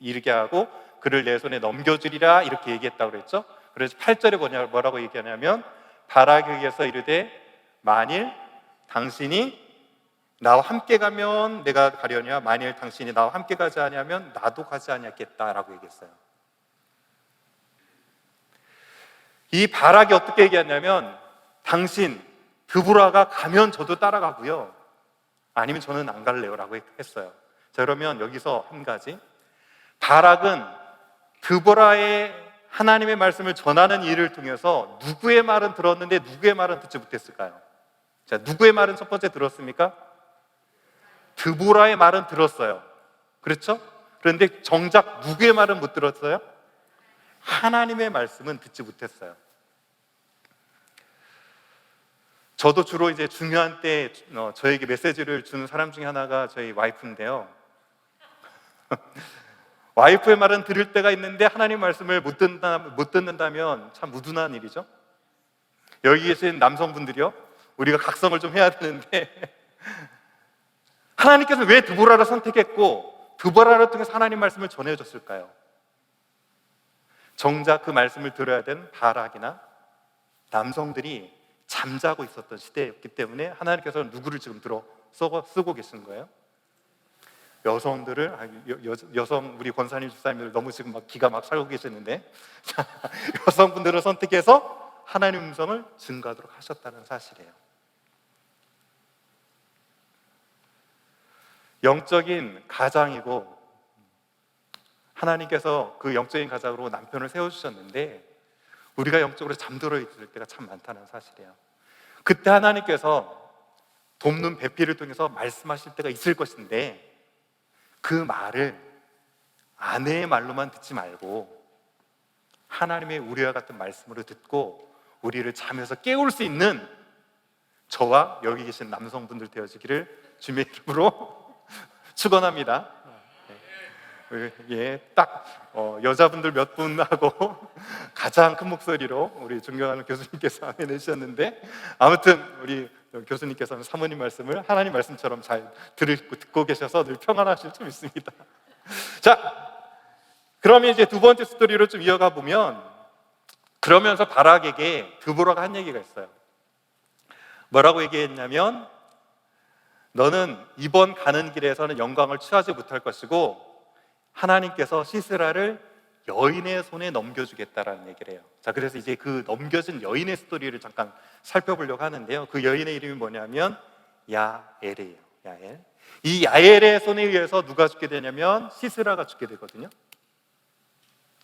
이르게 하고 그를 내 손에 넘겨주리라 이렇게 얘기했다고 그랬죠. 그래서 8절에 뭐라고 얘기하냐면 바락에 의해서 이르되 만일 당신이 나와 함께 가면 내가 가려냐, 만일 당신이 나와 함께 가지 아니하면 나도 가지 아니하겠다라고 얘기했어요. 이 바락이 어떻게 얘기했냐면 당신 드보라가 가면 저도 따라가고요, 아니면 저는 안 갈래요 라고 했어요. 자, 그러면 여기서 한 가지, 바락은 드보라의 하나님의 말씀을 전하는 일을 통해서 누구의 말은 들었는데 누구의 말은 듣지 못했을까요? 자, 누구의 말은 첫 번째 들었습니까? 드보라의 말은 들었어요. 그렇죠? 그런데 정작 누구의 말은 못 들었어요? 하나님의 말씀은 듣지 못했어요. 저도 주로 이제 중요한 때 저에게 메시지를 주는 사람 중에 하나가 저희 와이프인데요. 와이프의 말은 들을 때가 있는데 하나님 말씀을 못 듣는다면 참 무둔한 일이죠. 여기 계신 남성분들이요, 우리가 각성을 좀 해야 되는데 하나님께서 왜 드보라를 선택했고 드보라를 통해서 하나님 말씀을 전해줬을까요? 정작 그 말씀을 들어야 된 바락이나 남성들이 잠자고 있었던 시대였기 때문에 하나님께서는 누구를 지금 쓰고 계신 거예요? 여성 우리 권사님 집사님들 너무 지금 막 기가 막 살고 계시는데 여성분들을 선택해서 하나님 음성을 증거하도록 하셨다는 사실이에요. 영적인 가장이고 하나님께서 그 영적인 가장으로 남편을 세워주셨는데 우리가 영적으로 잠들어 있을 때가 참 많다는 사실이에요. 그때 하나님께서 돕는 배필을 통해서 말씀하실 때가 있을 것인데 그 말을 아내의 말로만 듣지 말고 하나님의 우리와 같은 말씀으로 듣고 우리를 잠에서 깨울 수 있는 저와 여기 계신 남성분들 되어지기를 주님의 이름으로 축원합니다. 예, 딱 여자분들 몇 분하고 가장 큰 목소리로 우리 존경하는 교수님께서 아멘 해주셨는데, 아무튼 우리 교수님께서는 사모님 말씀을 하나님 말씀처럼 잘 듣고 계셔서 늘 평안하실 수 있습니다. 자, 그러면 이제 두 번째 스토리로 좀 이어가 보면, 그러면서 바락에게 드보라가 한 얘기가 있어요. 뭐라고 얘기했냐면, 너는 이번 가는 길에서는 영광을 취하지 못할 것이고 하나님께서 시스라를 여인의 손에 넘겨주겠다라는 얘기를 해요. 자, 그래서 이제 그 넘겨진 여인의 스토리를 잠깐 살펴보려고 하는데요. 그 여인의 이름이 뭐냐면 야엘이에요. 야엘. 이 야엘의 손에 의해서 누가 죽게 되냐면 시스라가 죽게 되거든요.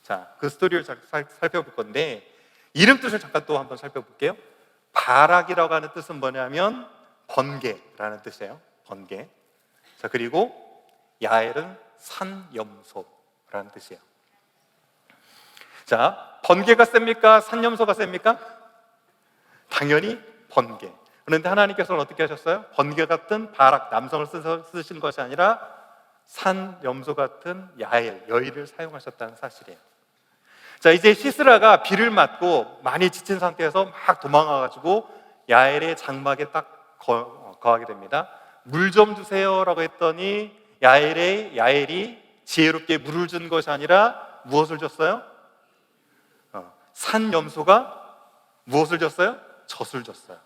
자, 그 스토리를 살펴볼 건데 이름 뜻을 잠깐 또 한번 살펴볼게요. 바락이라고 하는 뜻은 뭐냐면 번개라는 뜻이에요. 번개. 자, 그리고 야엘은 산염소라는 뜻이에요. 자, 번개가 셉니까? 산염소가 셉니까? 당연히 번개. 그런데 하나님께서는 어떻게 하셨어요? 번개 같은 바락, 남성을 쓰신 것이 아니라 산염소 같은 야엘, 여인을 사용하셨다는 사실이에요. 자, 이제 시스라가 비를 맞고 많이 지친 상태에서 막 도망가가지고 야엘의 장막에 딱 거하게 됩니다. 물 좀 주세요라고 했더니 야엘이 지혜롭게 물을 준 것이 아니라 무엇을 줬어요? 산염소가 무엇을 줬어요? 젖을 줬어요.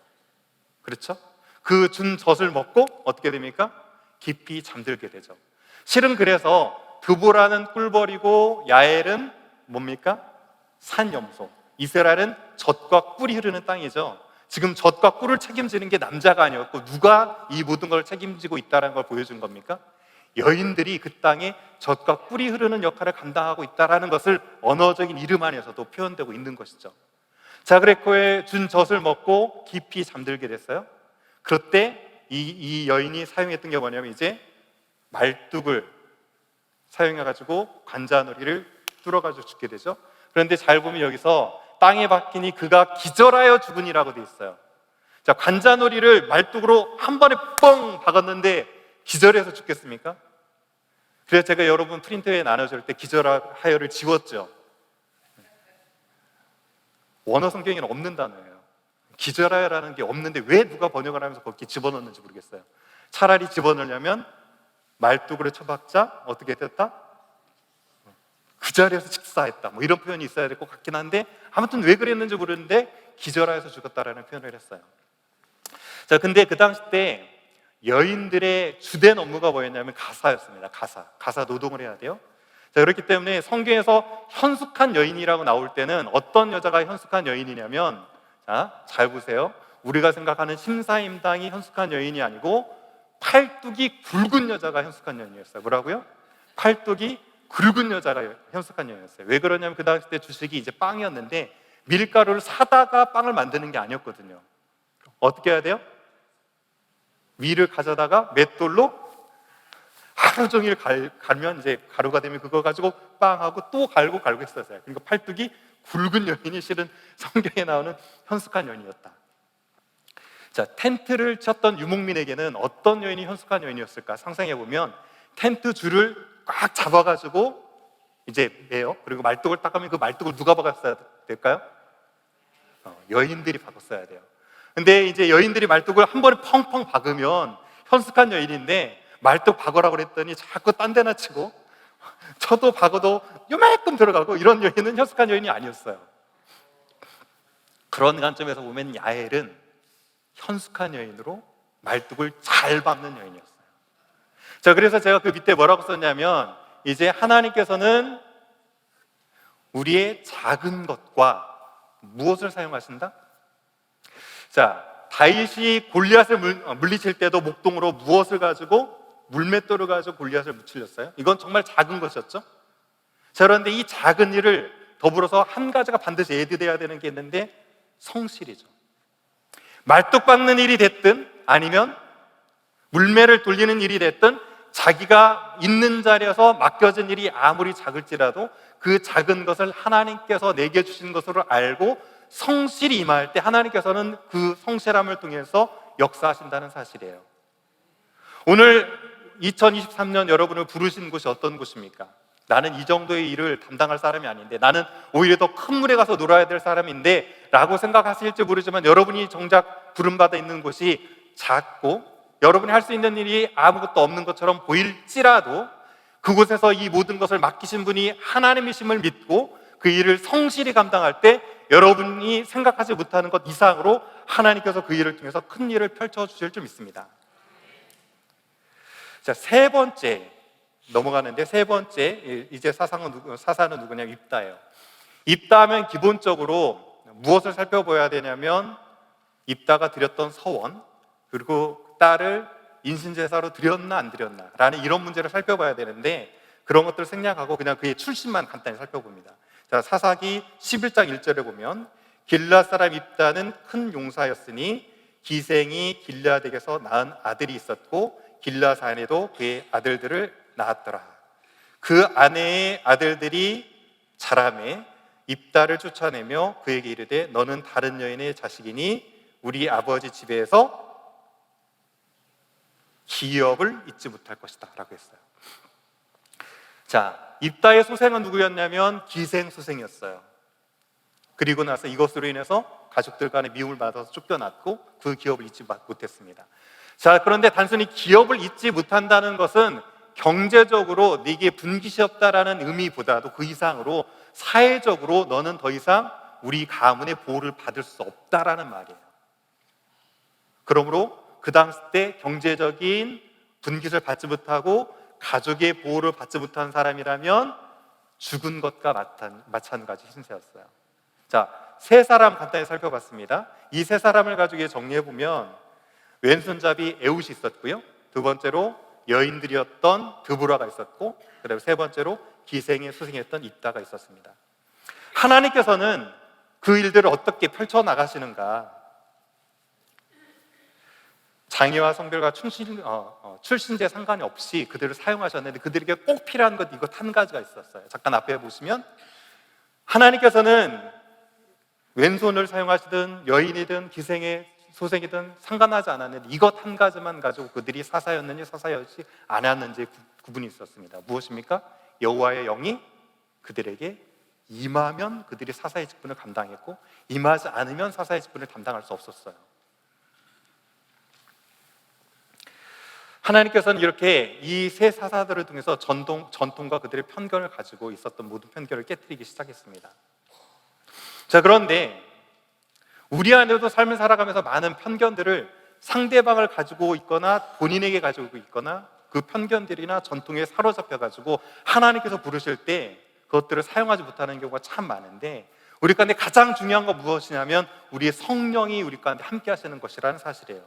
그렇죠? 그 준 젖을 먹고 어떻게 됩니까? 깊이 잠들게 되죠. 실은 그래서 드보라는 꿀벌이고 야엘은 뭡니까? 산염소. 이스라엘은 젖과 꿀이 흐르는 땅이죠. 지금 젖과 꿀을 책임지는 게 남자가 아니었고 누가 이 모든 걸 책임지고 있다는 걸 보여준 겁니까? 여인들이 그 땅에 젖과 꿀이 흐르는 역할을 감당하고 있다는 것을 언어적인 이름 안에서도 표현되고 있는 것이죠. 자, 그레코의 준 젖을 먹고 깊이 잠들게 됐어요. 그때 이 여인이 사용했던 게 뭐냐면 이제 말뚝을 사용해가지고 관자놀이를 뚫어가지고 죽게 되죠. 그런데 잘 보면 여기서 땅에 박히니 그가 기절하여 죽으니라고 돼 있어요. 자, 관자놀이를 말뚝으로 한 번에 뻥 박았는데 기절해서 죽겠습니까? 그래서 제가 여러분 프린트에 나눠줄 때 기절하여를 지웠죠. 원어 성경에는 없는 단어예요. 기절하여라는 게 없는데 왜 누가 번역을 하면서 거기 집어넣는지 모르겠어요. 차라리 집어넣으려면 말뚝으로 쳐박자 어떻게 됐다? 그 자리에서 직사했다, 뭐 이런 표현이 있어야 될 것 같긴 한데 아무튼 왜 그랬는지 모르는데 기절하여서 죽었다라는 표현을 했어요. 자, 근데 그 당시 때 여인들의 주된 업무가 뭐였냐면 가사였습니다. 가사 노동을 해야 돼요. 자, 그렇기 때문에 성경에서 현숙한 여인이라고 나올 때는 어떤 여자가 현숙한 여인이냐면, 자, 잘 보세요. 우리가 생각하는 심사임당이 현숙한 여인이 아니고 팔뚝이 굵은 여자가 현숙한 여인이었어요. 뭐라고요? 팔뚝이 굵은 여자가 현숙한 여인이었어요. 왜 그러냐면 그 당시 때 주식이 이제 빵이었는데 밀가루를 사다가 빵을 만드는 게 아니었거든요. 어떻게 해야 돼요? 위를 가져다가 맷돌로 하루 종일 갈면 이제 가루가 되면 그거 가지고 빵하고 또 갈고 했었어요. 그러니까 팔뚝이 굵은 여인이 실은 성경에 나오는 현숙한 여인이었다. 자, 텐트를 쳤던 유목민에게는 어떤 여인이 현숙한 여인이었을까 상상해 보면 텐트 줄을 꽉 잡아가지고 이제 매요. 그리고 말뚝을 딱 하면 그 말뚝을 누가 박았어야 될까요? 여인들이 박았어야 돼요. 근데 이제 여인들이 말뚝을 한 번에 펑펑 박으면 현숙한 여인인데 말뚝 박으라고 그랬더니 자꾸 딴 데나 치고 쳐도 박아도 요만큼 들어가고 이런 여인은 현숙한 여인이 아니었어요. 그런 관점에서 보면 야엘은 현숙한 여인으로 말뚝을 잘 박는 여인이었어요. 자, 그래서 제가 그 밑에 뭐라고 썼냐면 이제 하나님께서는 우리의 작은 것과 무엇을 사용하신다? 자, 다윗이 골리앗을 물리칠 때도 목동으로 무엇을 가지고? 물맷돌을 가지고 골리앗을 무찔렀어요. 이건 정말 작은 것이었죠. 자, 그런데 이 작은 일을 더불어서 한 가지가 반드시 애드돼야 되는 게 있는데 성실이죠. 말뚝 박는 일이 됐든 아니면 물매를 돌리는 일이 됐든 자기가 있는 자리에서 맡겨진 일이 아무리 작을지라도 그 작은 것을 하나님께서 내게 주신 것으로 알고 성실히 임할 때 하나님께서는 그 성실함을 통해서 역사하신다는 사실이에요. 오늘 2023년 여러분을 부르신 곳이 어떤 곳입니까? 나는 이 정도의 일을 담당할 사람이 아닌데, 나는 오히려 더 큰 물에 가서 놀아야 될 사람인데 라고 생각하실지 모르지만 여러분이 정작 부름받아 있는 곳이 작고 여러분이 할 수 있는 일이 아무것도 없는 것처럼 보일지라도 그곳에서 이 모든 것을 맡기신 분이 하나님이심을 믿고 그 일을 성실히 감당할 때 여러분이 생각하지 못하는 것 이상으로 하나님께서 그 일을 통해서 큰 일을 펼쳐주실 줄 믿습니다. 자, 세 번째 넘어가는데, 세 번째 이제 사사는 누구냐? 입다예요. 입다하면 기본적으로 무엇을 살펴봐야 되냐면 입다가 드렸던 서원, 그리고 딸을 인신제사로 드렸나 안 드렸나 라는 이런 문제를 살펴봐야 되는데, 그런 것들을 생략하고 그냥 그의 출신만 간단히 살펴봅니다. 자, 사사기 11장 1절에 보면 길앗 사람 입다는 큰 용사였으니 기생이 길앗에게서 낳은 아들이 있었고 길앗 안에도 그의 아들들을 낳았더라. 그 아내의 아들들이 자라매 입다를 쫓아내며 그에게 이르되 너는 다른 여인의 자식이니 우리 아버지 집에서 기업을 잊지 못할 것이다 라고 했어요. 자, 입다의 소생은 누구였냐면 기생수생이었어요. 그리고 나서 이것으로 인해서 가족들 간에 미움을 받아서 쫓겨났고 그 기업을 잊지 못했습니다. 자, 그런데 단순히 기업을 잊지 못한다는 것은 경제적으로 네게 분깃이 없다라는 의미보다도 그 이상으로 사회적으로 너는 더 이상 우리 가문의 보호를 받을 수 없다라는 말이에요. 그러므로 그 당시 때 경제적인 분깃을 받지 못하고 가족의 보호를 받지 못한 사람이라면 죽은 것과 마찬가지 신세였어요. 자, 세 사람 간단히 살펴봤습니다. 이 세 사람을 가지고 정리해보면 왼손잡이 에웃이 있었고요, 두 번째로 여인들이었던 드보라가 있었고, 그다음에 세 번째로 기생에 수생했던 입다가 있었습니다. 하나님께서는 그 일들을 어떻게 펼쳐나가시는가? 장애와 성별과 출신제 상관이 없이 그들을 사용하셨는데 그들에게 꼭 필요한 것 이것 한 가지가 있었어요. 잠깐 앞에 보시면 하나님께서는 왼손을 사용하시든 여인이든 기생의 소생이든 상관하지 않았는데 이것 한 가지만 가지고 그들이 사사였는지 사사였지 않았는지 구분이 있었습니다. 무엇입니까? 여호와의 영이 그들에게 임하면 그들이 사사의 직분을 감당했고 임하지 않으면 사사의 직분을 감당할 수 없었어요. 하나님께서는 이렇게 이 세 사사들을 통해서 전통과 그들의 편견을 가지고 있었던 모든 편견을 깨뜨리기 시작했습니다. 자, 그런데 우리 안에도 삶을 살아가면서 많은 편견들을 상대방을 가지고 있거나 본인에게 가지고 있거나 그 편견들이나 전통에 사로잡혀 가지고 하나님께서 부르실 때 그것들을 사용하지 못하는 경우가 참 많은데, 우리 가운데 가장 중요한 건 무엇이냐면 우리의 성령이 우리 가운데 함께 하시는 것이라는 사실이에요.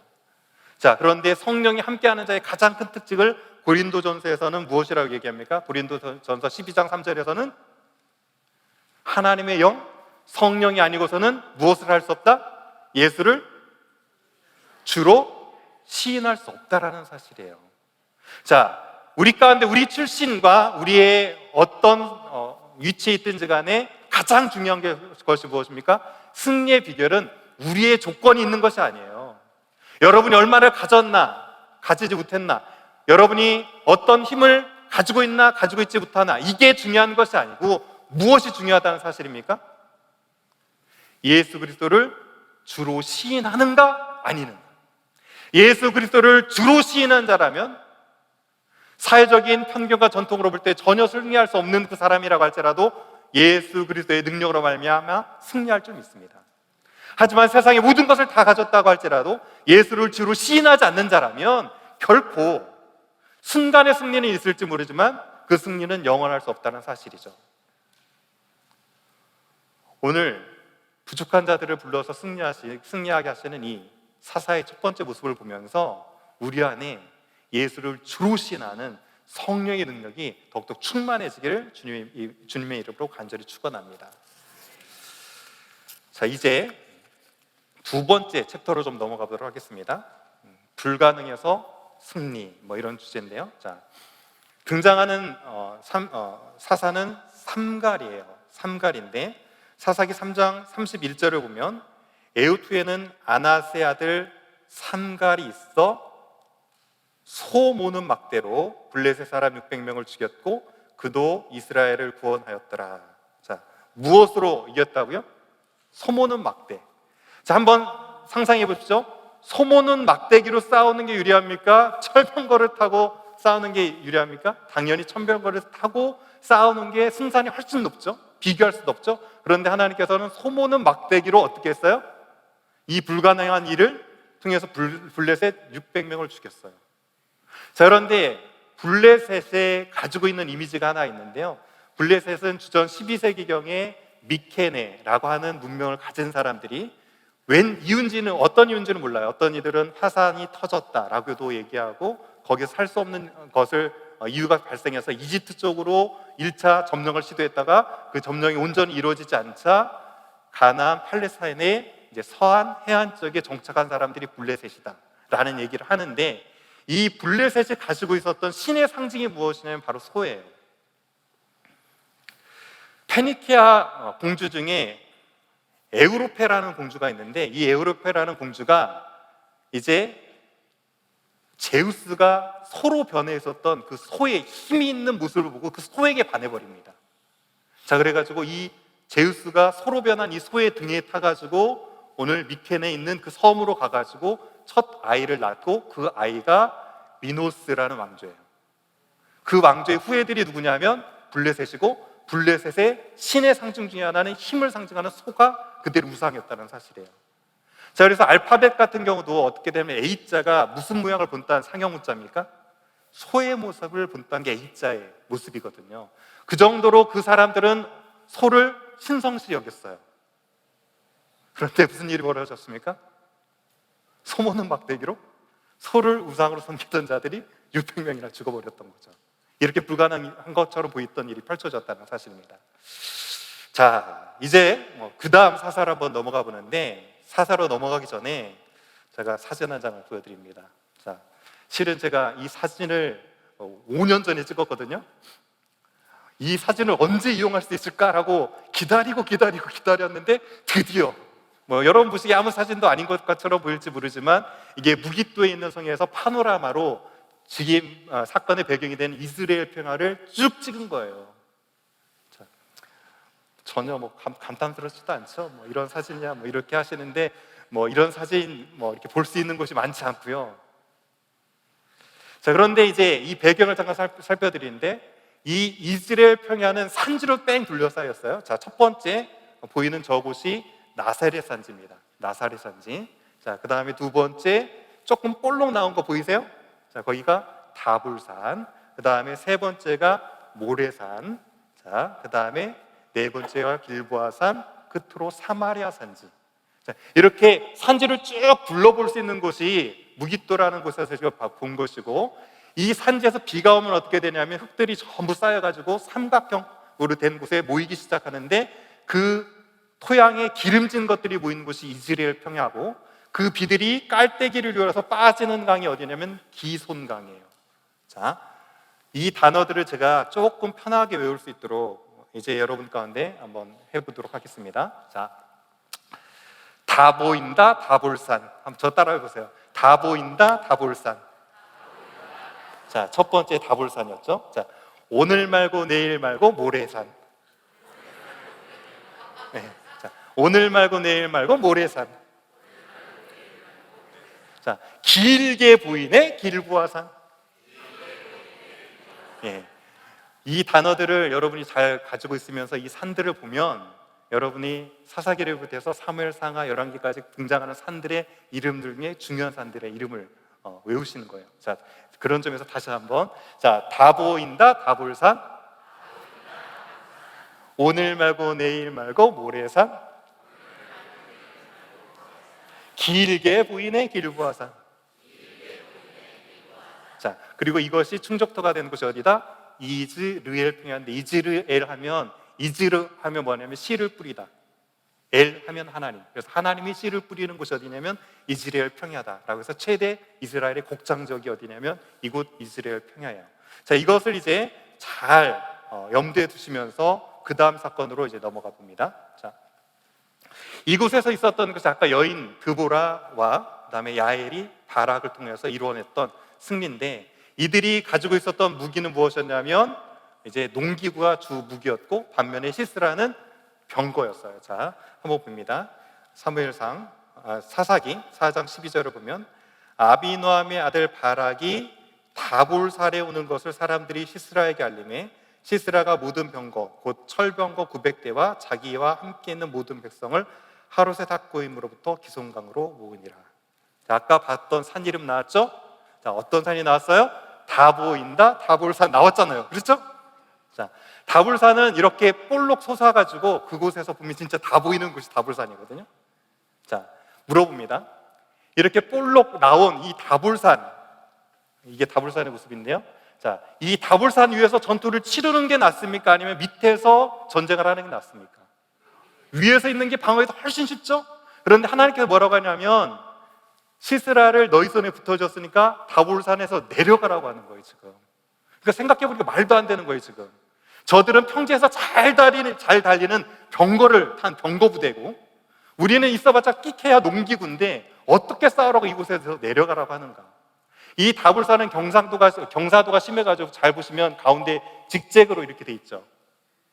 자, 그런데 성령이 함께하는 자의 가장 큰 특징을 고린도전서에서는 무엇이라고 얘기합니까? 고린도전서 12장 3절에서는 하나님의 영, 성령이 아니고서는 무엇을 할 수 없다? 예수를 주로 시인할 수 없다라는 사실이에요. 자, 우리 가운데 우리 출신과 우리의 어떤 위치에 있든지 간에 가장 중요한 것이 무엇입니까? 승리의 비결은 우리의 조건이 있는 것이 아니에요. 여러분이 얼마를 가졌나, 가지지 못했나, 여러분이 어떤 힘을 가지고 있나, 가지고 있지 못하나, 이게 중요한 것이 아니고 무엇이 중요하다는 사실입니까? 예수 그리스도를 주로 시인하는가, 아니는가. 예수 그리스도를 주로 시인한 자라면 사회적인 편견과 전통으로 볼 때 전혀 승리할 수 없는 그 사람이라고 할지라도 예수 그리스도의 능력으로 말미암아 승리할 줄 믿습니다. 하지만 세상의 모든 것을 다 가졌다고 할지라도 예수를 주로 시인하지 않는 자라면 결코 순간의 승리는 있을지 모르지만 그 승리는 영원할 수 없다는 사실이죠. 오늘 부족한 자들을 불러서 승리하게 하시는 이 사사의 첫 번째 모습을 보면서 우리 안에 예수를 주로 시인하는 성령의 능력이 더욱더 충만해지기를 주님의 이름으로 간절히 축원합니다. 자, 이제 두 번째 챕터로 좀 넘어가 보도록 하겠습니다. 불가능해서 승리, 이런 주제인데요. 자, 등장하는 사사는 삼갈이에요. 삼갈인데 사사기 3장 31절을 보면 에웃 후에는 아나스의 아들 삼갈이 있어 소 모는 막대로 블레셋 사람 600명을 죽였고 그도 이스라엘을 구원하였더라. 자, 무엇으로 이겼다고요? 소 모는 막대. 자, 한번 상상해 보십시오. 소 모는 막대기로 싸우는 게 유리합니까? 철병거를 타고 싸우는 게 유리합니까? 당연히 천병거를 타고 싸우는 게 승산이 훨씬 높죠. 비교할 수도 없죠. 그런데 하나님께서는 소 모는 막대기로 어떻게 했어요? 이 불가능한 일을 통해서 블레셋 600명을 죽였어요. 자, 그런데 블레셋에 가지고 있는 이미지가 하나 있는데요. 블레셋은 주전 12세기경에 미케네라고 하는 문명을 가진 사람들이 웬 이유인지는 어떤 이유인지는 몰라요. 어떤 이들은 화산이 터졌다라고도 얘기하고 거기서 살 수 없는 것을 이유가 발생해서 이집트 쪽으로 1차 점령을 시도했다가 그 점령이 온전히 이루어지지 않자 가나안 팔레스타인의 이제 서안 해안 쪽에 정착한 사람들이 블레셋이다라는 얘기를 하는데 이 블레셋이 가지고 있었던 신의 상징이 무엇이냐면 바로 소예요. 페니키아 공주 중에 에우로페라는 공주가 있는데 이 에우로페라는 공주가 이제 제우스가 소로 변해 있었던 그 소의 힘이 있는 모습을 보고 그 소에게 반해버립니다. 자, 그래가지고 이 제우스가 소로 변한 이 소의 등에 타가지고 오늘 미켄에 있는 그 섬으로 가가지고 첫 아이를 낳고 그 아이가 미노스라는 왕조예요. 그 왕조의 후예들이 누구냐면 블레셋이고 블레셋의 신의 상징 중에 하나는 힘을 상징하는 소가 그들의 우상이었다는 사실이에요. 자, 그래서 알파벳 같은 경우도 어떻게 되면 A자가 무슨 모양을 본다는 상형문자입니까? 소의 모습을 본다는 게 A자의 모습이거든요. 그 정도로 그 사람들은 소를 신성시 여겼어요. 그런데 무슨 일이 벌어졌습니까? 소모는 막대기로 소를 우상으로 섬기던 자들이 600명이나 죽어버렸던 거죠. 이렇게 불가능한 것처럼 보였던 일이 펼쳐졌다는 사실입니다. 자, 이제 그 다음 사사로 한번 넘어가 보는데 사사로 넘어가기 전에 제가 사진 한 장을 보여드립니다. 자, 실은 제가 이 사진을 5년 전에 찍었거든요. 이 사진을 언제 이용할 수 있을까라고 기다렸는데 드디어 여러분 보시기에 아무 사진도 아닌 것처럼 보일지 모르지만 이게 무기토에 있는 성에서 파노라마로 지금 사건의 배경이 된 이스라엘 평화를 쭉 찍은 거예요. 자, 전혀 감탄스럽지도 않죠. 이런 사진이야 이렇게 하시는데 이런 사진 이렇게 볼 수 있는 곳이 많지 않고요. 자, 그런데 이제 이 배경을 잠깐 살펴드리는데 이 이스라엘 평야는 산지로 뺑 둘러싸였어요. 자, 첫 번째 보이는 저곳이 나사렛 산지입니다. 나사렛 산지. 자, 그 다음에 두 번째 조금 볼록 나온 거 보이세요? 자, 거기가 다불산. 그 다음에 세 번째가 모래산. 자, 그 다음에 네 번째가 길보아산. 끝으로 사마리아 산지. 자, 이렇게 산지를 쭉 둘러볼 수 있는 곳이 무기토라는 곳에서 제가 본 것이고, 이 산지에서 비가 오면 어떻게 되냐면 흙들이 전부 쌓여가지고 삼각형으로 된 곳에 모이기 시작하는데 그 토양에 기름진 것들이 모이는 곳이 이스라엘 평야고 그 비들이 깔때기를 이어서 빠지는 강이 어디냐면 기손강이에요. 자, 이 단어들을 제가 조금 편하게 외울 수 있도록 이제 여러분 가운데 한번 해보도록 하겠습니다. 자, 다 보인다 다볼산. 한번 저 따라해 보세요. 다 보인다 다볼산. 자, 첫 번째 다볼산이었죠. 자, 오늘 말고 내일 말고 모래산. 네, 자, 오늘 말고 내일 말고 모래산. 자, 길게 보이네 길보아산. 예, 이 단어들을 여러분이 잘 가지고 있으면서 이 산들을 보면 여러분이 사사기를 부터 사무엘상하 열왕기까지 등장하는 산들의 이름들 중에 중요한 산들의 이름을 외우시는 거예요. 자, 그런 점에서 다시 한번, 자, 다 보인다 다볼산, 오늘 말고 내일 말고 모래산, 길게 보이네 길보아산. 자, 그리고 이것이 충족토가 되는 곳이 어디다? 이즈르엘 평야인데, 이즈르엘 하면 뭐냐면 씨를 뿌리다. 엘 하면 하나님. 그래서 하나님이 씨를 뿌리는 곳이 어디냐면 이스라엘 평야다라고 해서 최대 이스라엘의 곡장지역이 어디냐면 이곳 이스라엘 평야예요. 자, 이것을 이제 잘 염두에 두시면서 그 다음 사건으로 이제 넘어가 봅니다. 자, 이곳에서 있었던 것이 아까 여인 드보라와 그다음에 야엘이 바락을 통해서 이루어냈던 승리인데, 이들이 가지고 있었던 무기는 무엇이었냐면 이제 농기구가 주 무기였고 반면에 시스라는 병거였어요. 자, 한번 봅니다. 사무엘상 사사기 4장 12절을 보면 아비노함의 아들 바락이 다볼살에 오는 것을 사람들이 시스라에게 알림해 시스라가 모든 병거 곧 철병거 900대와 자기와 함께 있는 모든 백성을 하롯의 닥고임으로부터 기손강으로 모으니라. 자, 아까 봤던 산 이름 나왔죠? 자, 어떤 산이 나왔어요? 다 보인다, 다볼산 나왔잖아요. 그렇죠? 자, 다볼산은 이렇게 볼록 솟아가지고 그곳에서 보면 진짜 다 보이는 곳이 다볼산이거든요. 자, 물어봅니다. 이렇게 볼록 나온 이 다볼산, 이게 다볼산의 모습인데요. 자, 이 다볼산 위에서 전투를 치르는 게 낫습니까? 아니면 밑에서 전쟁을 하는 게 낫습니까? 위에서 있는 게 방어가 훨씬 쉽죠? 그런데 하나님께서 뭐라고 하냐면 시스라를 너희 손에 붙어줬으니까 다볼산에서 내려가라고 하는 거예요, 지금. 그러니까 생각해보니까 말도 안 되는 거예요, 지금. 저들은 평지에서 잘 달리는 병거를 탄 병거 부대고, 우리는 있어봤자 끽해야 농기구인데 어떻게 싸우라고 이곳에서 내려가라고 하는가? 이 다볼산은 경사도가 심해가지고 잘 보시면 가운데 직책으로 이렇게 돼 있죠.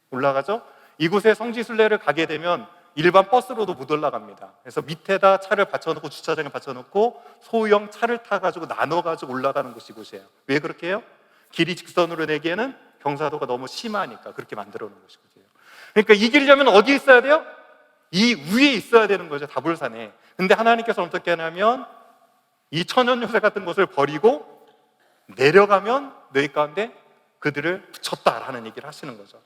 올라가죠? 이곳에 성지순례를 가게 되면 일반 버스로도 못 올라갑니다. 그래서 밑에다 차를 받쳐놓고 주차장에 받쳐놓고 소형 차를 타가지고 나눠가지고 올라가는 곳이 이곳이에요. 왜 그렇게 해요? 길이 직선으로 내기에는 경사도가 너무 심하니까 그렇게 만들어 놓은 것이거든요. 그러니까 이기려면 어디에 있어야 돼요? 이 위에 있어야 되는 거죠, 다볼산에. 근데 하나님께서 어떻게 하냐면 이 천연 요새 같은 것을 버리고 내려가면 너희 가운데 그들을 붙였다라는 얘기를 하시는 거죠.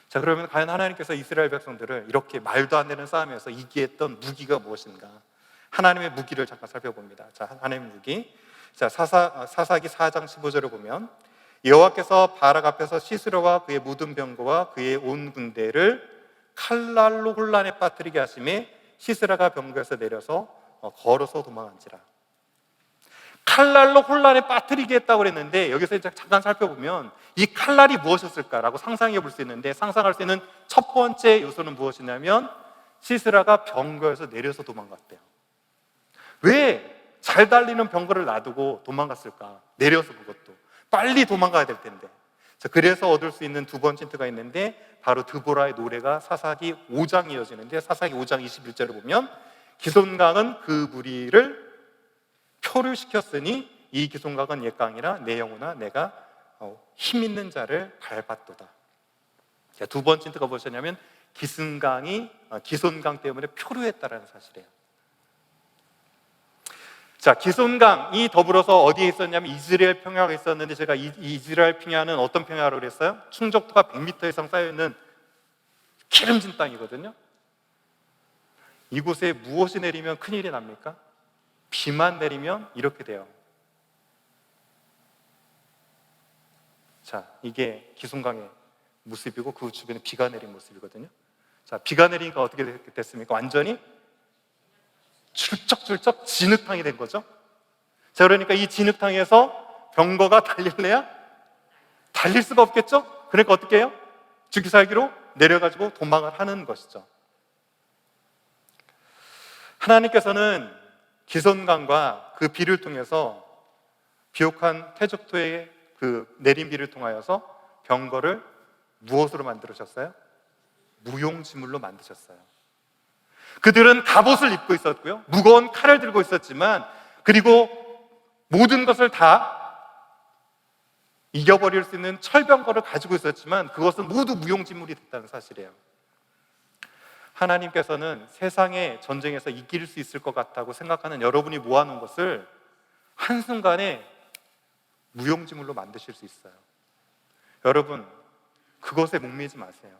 자, 그러면 과연 하나님께서 이스라엘 백성들을 이렇게 말도 안 되는 싸움에서 이기했던 무기가 무엇인가? 하나님의 무기를 잠깐 살펴봅니다. 자, 하나님의 무기. 자, 사사기 4장 15절을 보면 여호와께서 바락 앞에서 시스라와 그의 모든 병거와 그의 온 군대를 칼날로 혼란에 빠뜨리게 하심에 시스라가 병거에서 내려서 걸어서 도망한지라. 칼날로 혼란에 빠뜨리게 했다고 그랬는데 여기서 이제 잠깐 살펴보면 이 칼날이 무엇이었을까라고 상상해 볼 수 있는데, 상상할 수 있는 첫 번째 요소는 무엇이냐면 시스라가 병거에서 내려서 도망갔대요. 왜 잘 달리는 병거를 놔두고 도망갔을까? 내려서, 그것도 빨리 도망가야 될 텐데. 자, 그래서 얻을 수 있는 두 번째 힌트가 있는데 바로 드보라의 노래가 사사기 5장 이어지는데, 사사기 5장 21절을 보면 기손강은 그 무리를 표류시켰으니 이 기손강은 옛 강이라 내 영혼아 내가 힘 있는 자를 밟았도다. 자, 두 번째 힌트가 무엇이냐면 기손강 때문에 표류했다라는 사실이에요. 자, 기손강이 더불어서 어디에 있었냐면 이스라엘 평야가 있었는데, 제가 이스라엘 평야는 어떤 평야라고 그랬어요? 충족도가 100m 이상 쌓여있는 기름진 땅이거든요. 이곳에 무엇이 내리면 큰일이 납니까? 비만 내리면 이렇게 돼요. 자, 이게 기손강의 모습이고 그 주변에 비가 내린 모습이거든요. 자, 비가 내리니까 어떻게 됐습니까? 완전히 출쩍출쩍 진흙탕이 된 거죠. 자, 그러니까 이 진흙탕에서 병거가 달릴래야? 달릴 수가 없겠죠? 그러니까 어떻게 해요? 죽기 살기로 내려가지고 도망을 하는 것이죠. 하나님께서는 기손강과 그 비를 통해서 비옥한 태적토의 그 내린 비를 통하여서 병거를 무엇으로 만들으셨어요? 무용지물로 만드셨어요. 그들은 갑옷을 입고 있었고요, 무거운 칼을 들고 있었지만, 그리고 모든 것을 다 이겨버릴 수 있는 철병거를 가지고 있었지만 그것은 모두 무용지물이 됐다는 사실이에요. 하나님께서는 세상의 전쟁에서 이길 수 있을 것 같다고 생각하는 여러분이 모아놓은 것을 한순간에 무용지물로 만드실 수 있어요. 여러분, 그것에 목매지 마세요.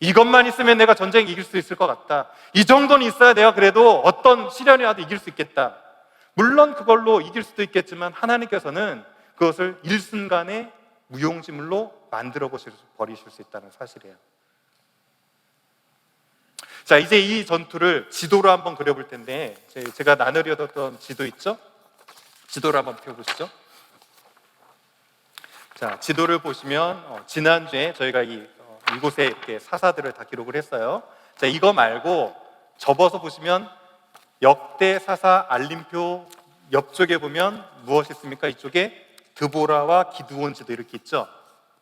이것만 있으면 내가 전쟁 이길 수 있을 것 같다, 이 정도는 있어야 내가 그래도 어떤 시련이 와도 이길 수 있겠다. 물론 그걸로 이길 수도 있겠지만 하나님께서는 그것을 일순간에 무용지물로 만들어 버리실 수 있다는 사실이에요. 자, 이제 이 전투를 지도로 한번 그려볼 텐데, 제가 나누려던 지도 있죠? 지도를 한번 펴보시죠. 자, 지도를 보시면 지난주에 저희가 이곳에 이렇게 사사들을 다 기록을 했어요. 자, 이거 말고 접어서 보시면 역대 사사 알림표 옆쪽에 보면 무엇이 있습니까? 이쪽에 드보라와 기드온 지도 이렇게 있죠.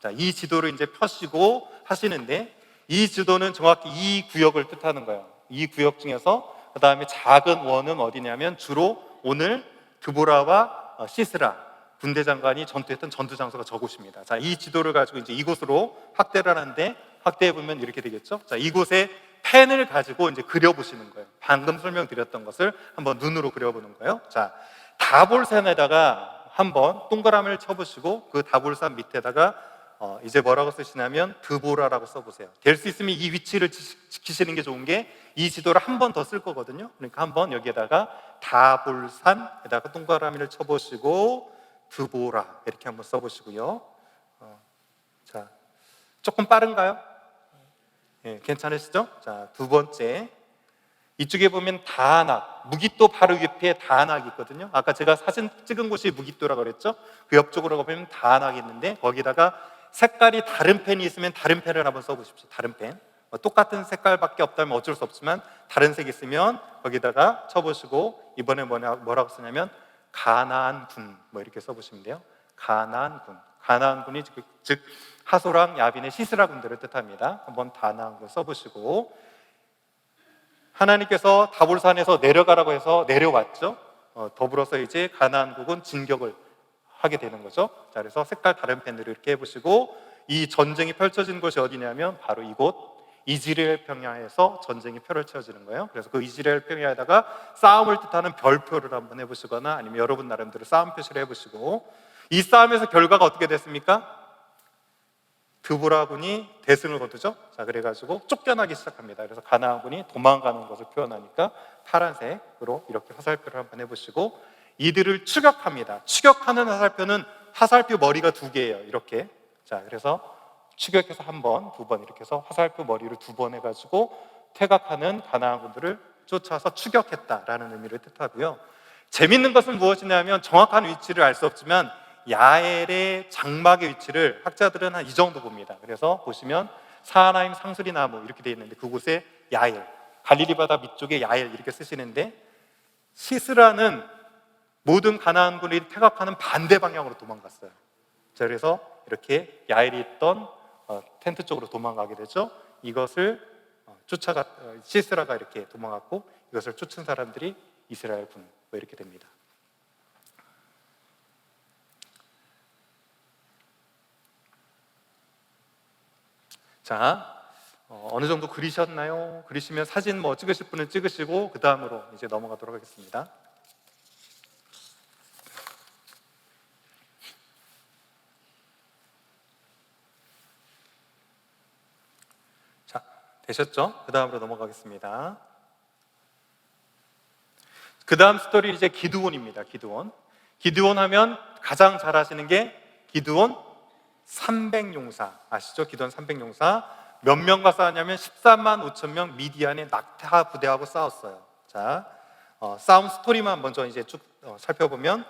자, 이 지도를 이제 펴시고 하시는데, 이 지도는 정확히 이 구역을 뜻하는 거예요. 이 구역 중에서 그 다음에 작은 원은 어디냐면 주로 오늘 드보라와 시스라 군대 장관이 전투했던 전투 장소가 저곳입니다. 자, 이 지도를 가지고 이제 이곳으로 확대를 하는데, 확대해 보면 이렇게 되겠죠. 자, 이곳에 펜을 가지고 이제 그려보시는 거예요. 방금 설명드렸던 것을 한번 눈으로 그려보는 거예요. 자, 다볼산에다가 한번 동그라미를 쳐보시고 그 다볼산 밑에다가 이제 뭐라고 쓰시냐면 드보라라고 써보세요. 될 수 있으면 이 위치를 지키시는 게 좋은 게 이 지도를 한 번 더 쓸 거거든요. 그러니까 한번 여기에다가 다볼산에다가 동그라미를 쳐보시고 드보라 이렇게 한번 써보시고요. 자, 조금 빠른가요? 예, 괜찮으시죠? 자, 두 번째, 이쪽에 보면 다낙, 무깃도 바로 옆에 다낙이 있거든요. 아까 제가 사진 찍은 곳이 무깃도라고 그랬죠? 그 옆쪽으로 보면 다낙이 있는데 거기다가 색깔이 다른 펜이 있으면 다른 펜을 한번 써보십시오. 다른 펜. 똑같은 색깔밖에 없다면 어쩔 수 없지만 다른 색이 있으면 거기다가 쳐보시고 이번에 뭐라고 쓰냐면 가나안군 뭐 이렇게 써보시면 돼요. 가나안군. 가나안군이 즉 하소랑 야빈의 시스라 군대를 뜻합니다. 한번 가나안군 써보시고 하나님께서 다볼산에서 내려가라고 해서 내려왔죠. 더불어서 이제 가나안국은 진격을 하게 되는 거죠. 자, 그래서 색깔 다른 펜으로 이렇게 해보시고 이 전쟁이 펼쳐진 곳이 어디냐면 바로 이곳 이스라엘 평야에서 전쟁이 펼쳐지는 거예요. 그래서 그 이스라엘 평야에다가 싸움을 뜻하는 별표를 한번 해보시거나 아니면 여러분 나름대로 싸움 표시를 해보시고 이 싸움에서 결과가 어떻게 됐습니까? 드보라군이 대승을 거두죠. 자, 그래가지고 쫓겨나기 시작합니다. 그래서 가나안군이 도망가는 것을 표현하니까 파란색으로 이렇게 화살표를 한번 해보시고 이들을 추격합니다. 추격하는 화살표는 화살표 머리가 두 개예요. 이렇게. 자, 그래서 추격해서 한 번, 두 번 이렇게 해서 화살표 머리를 두 번 해가지고 퇴각하는 가나안군들을 쫓아서 추격했다라는 의미를 뜻하고요. 재밌는 것은 무엇이냐면 정확한 위치를 알 수 없지만 야엘의 장막의 위치를 학자들은 한 이 정도 봅니다. 그래서 보시면 사하나임 상수리 나무 이렇게 되어 있는데 그곳에 야엘, 갈릴리 바다 밑쪽에 야엘 이렇게 쓰시는데 시스라는 모든 가나안군이 퇴각하는 반대 방향으로 도망갔어요. 자, 그래서 이렇게 야엘이 있던 텐트 쪽으로 도망가게 되죠. 이것을 시스라가 이렇게 도망갔고 이것을 쫓은 사람들이 이스라엘 군 뭐 이렇게 됩니다. 자, 어느 정도 그리셨나요? 그리시면 사진 뭐 찍으실 분은 찍으시고 그 다음으로 이제 넘어가도록 하겠습니다. 자, 되셨죠? 그 다음으로 넘어가겠습니다. 그 다음 스토리 이제 기드온입니다. 기드온 하면 가장 잘 아시는 게 기드온 300용사 아시죠? 기드온 300용사 몇 명과 싸웠냐면 13만 5천 명 미디안의 낙타 부대하고 싸웠어요. 자, 싸움 스토리만 먼저 이제 쭉 살펴보면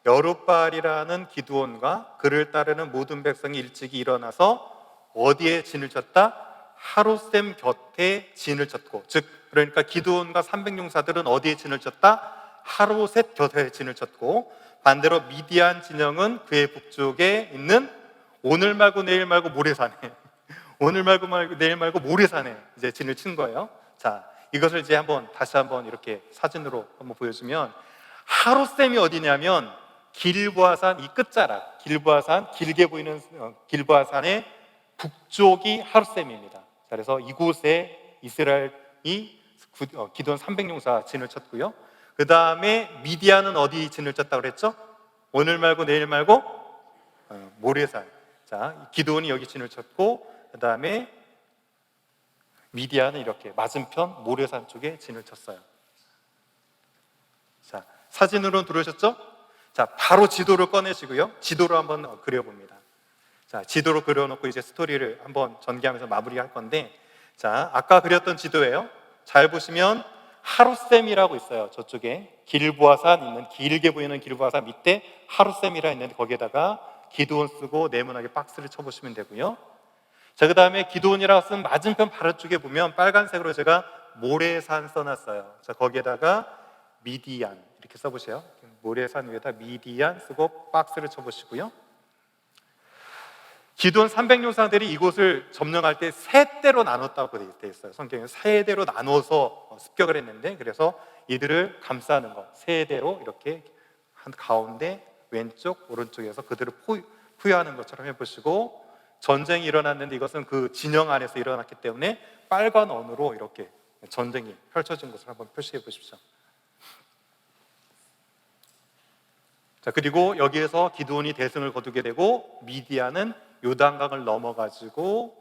여룻바알이라는 기드온과 그를 따르는 모든 백성이 일찍이 일어나서 어디에 진을 쳤다? 하루셈 곁에 진을 쳤고, 즉 그러니까 기드온과 300용사들은 어디에 진을 쳤다? 하루셋 곁에 진을 쳤고, 반대로 미디안 진영은 그의 북쪽에 있는 오늘 말고 내일 말고 모래산에 오늘 말고 내일 말고 모래산에 이제 진을 친 거예요. 자, 이것을 이제 다시 한번 이렇게 사진으로 한번 보여주면 하루셈이 어디냐면 길보아산 이 끝자락, 길보아산 길게 보이는 길보아산의 북쪽이 하루셈입니다. 자, 그래서 이곳에 이스라엘이 기드온 300용사 진을 쳤고요. 그 다음에 미디안은 어디 진을 쳤다고 그랬죠? 오늘 말고 내일 말고 모래산. 자, 기드온이 여기 진을 쳤고 그 다음에 미디안은 이렇게 맞은편 모래산 쪽에 진을 쳤어요. 자, 사진으로 들어오셨죠? 자, 바로 지도를 꺼내시고요. 지도로 한번 그려봅니다. 자, 지도로 그려놓고 이제 스토리를 한번 전개하면서 마무리할 건데, 자, 아까 그렸던 지도예요. 잘 보시면 하루셈이라고 있어요. 저쪽에 길보아산 있는 길게 보이는 길보아산 밑에 하루셈이라 있는데 거기에다가 기드온 쓰고 네모나게 박스를 쳐보시면 되고요. 자, 그 다음에 기드온이라고 쓴 맞은편 바로 쪽에 보면 빨간색으로 제가 모래산 써놨어요. 자, 거기에다가 미디안 이렇게 써보세요. 모래산 위에다 미디안 쓰고 박스를 쳐보시고요. 기드온 300용사들이 이곳을 점령할 때 세 대로 나눴다고 되어 있어요. 성경에 세 대로 나눠서 습격을 했는데, 그래서 이들을 감싸는 것 세 대로 이렇게 한 가운데 왼쪽 오른쪽에서 그들을 포위하는 것처럼 해보시고, 전쟁이 일어났는데 이것은 그 진영 안에서 일어났기 때문에 빨간 언으로 이렇게 전쟁이 펼쳐진 것을 한번 표시해 보십시오. 자, 그리고 여기에서 기드온이 대승을 거두게 되고 미디안은 요단강을 넘어가지고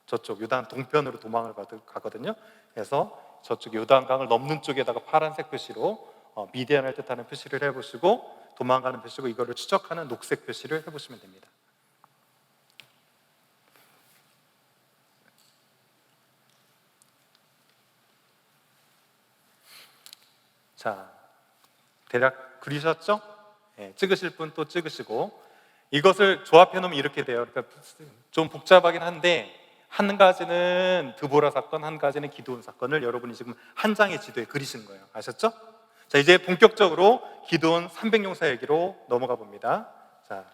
저쪽 요단 동편으로 도망을 가거든요. 그래서 저쪽 요단강을 넘는 쪽에다가 파란색 표시로 미디안을 뜻하는 표시를 해보시고 도망가는 표시고 이거를 추적하는 녹색 표시를 해보시면 됩니다. 자, 대략 그리셨죠? 예, 찍으실 분 또 찍으시고 이것을 조합해 놓으면 이렇게 돼요. 그러니까 좀 복잡하긴 한데 한 가지는 드보라 사건, 한 가지는 기드온 사건을 여러분이 지금 한 장의 지도에 그리신 거예요. 아셨죠? 자, 이제 본격적으로 기드온 300용사 얘기로 넘어가 봅니다. 자,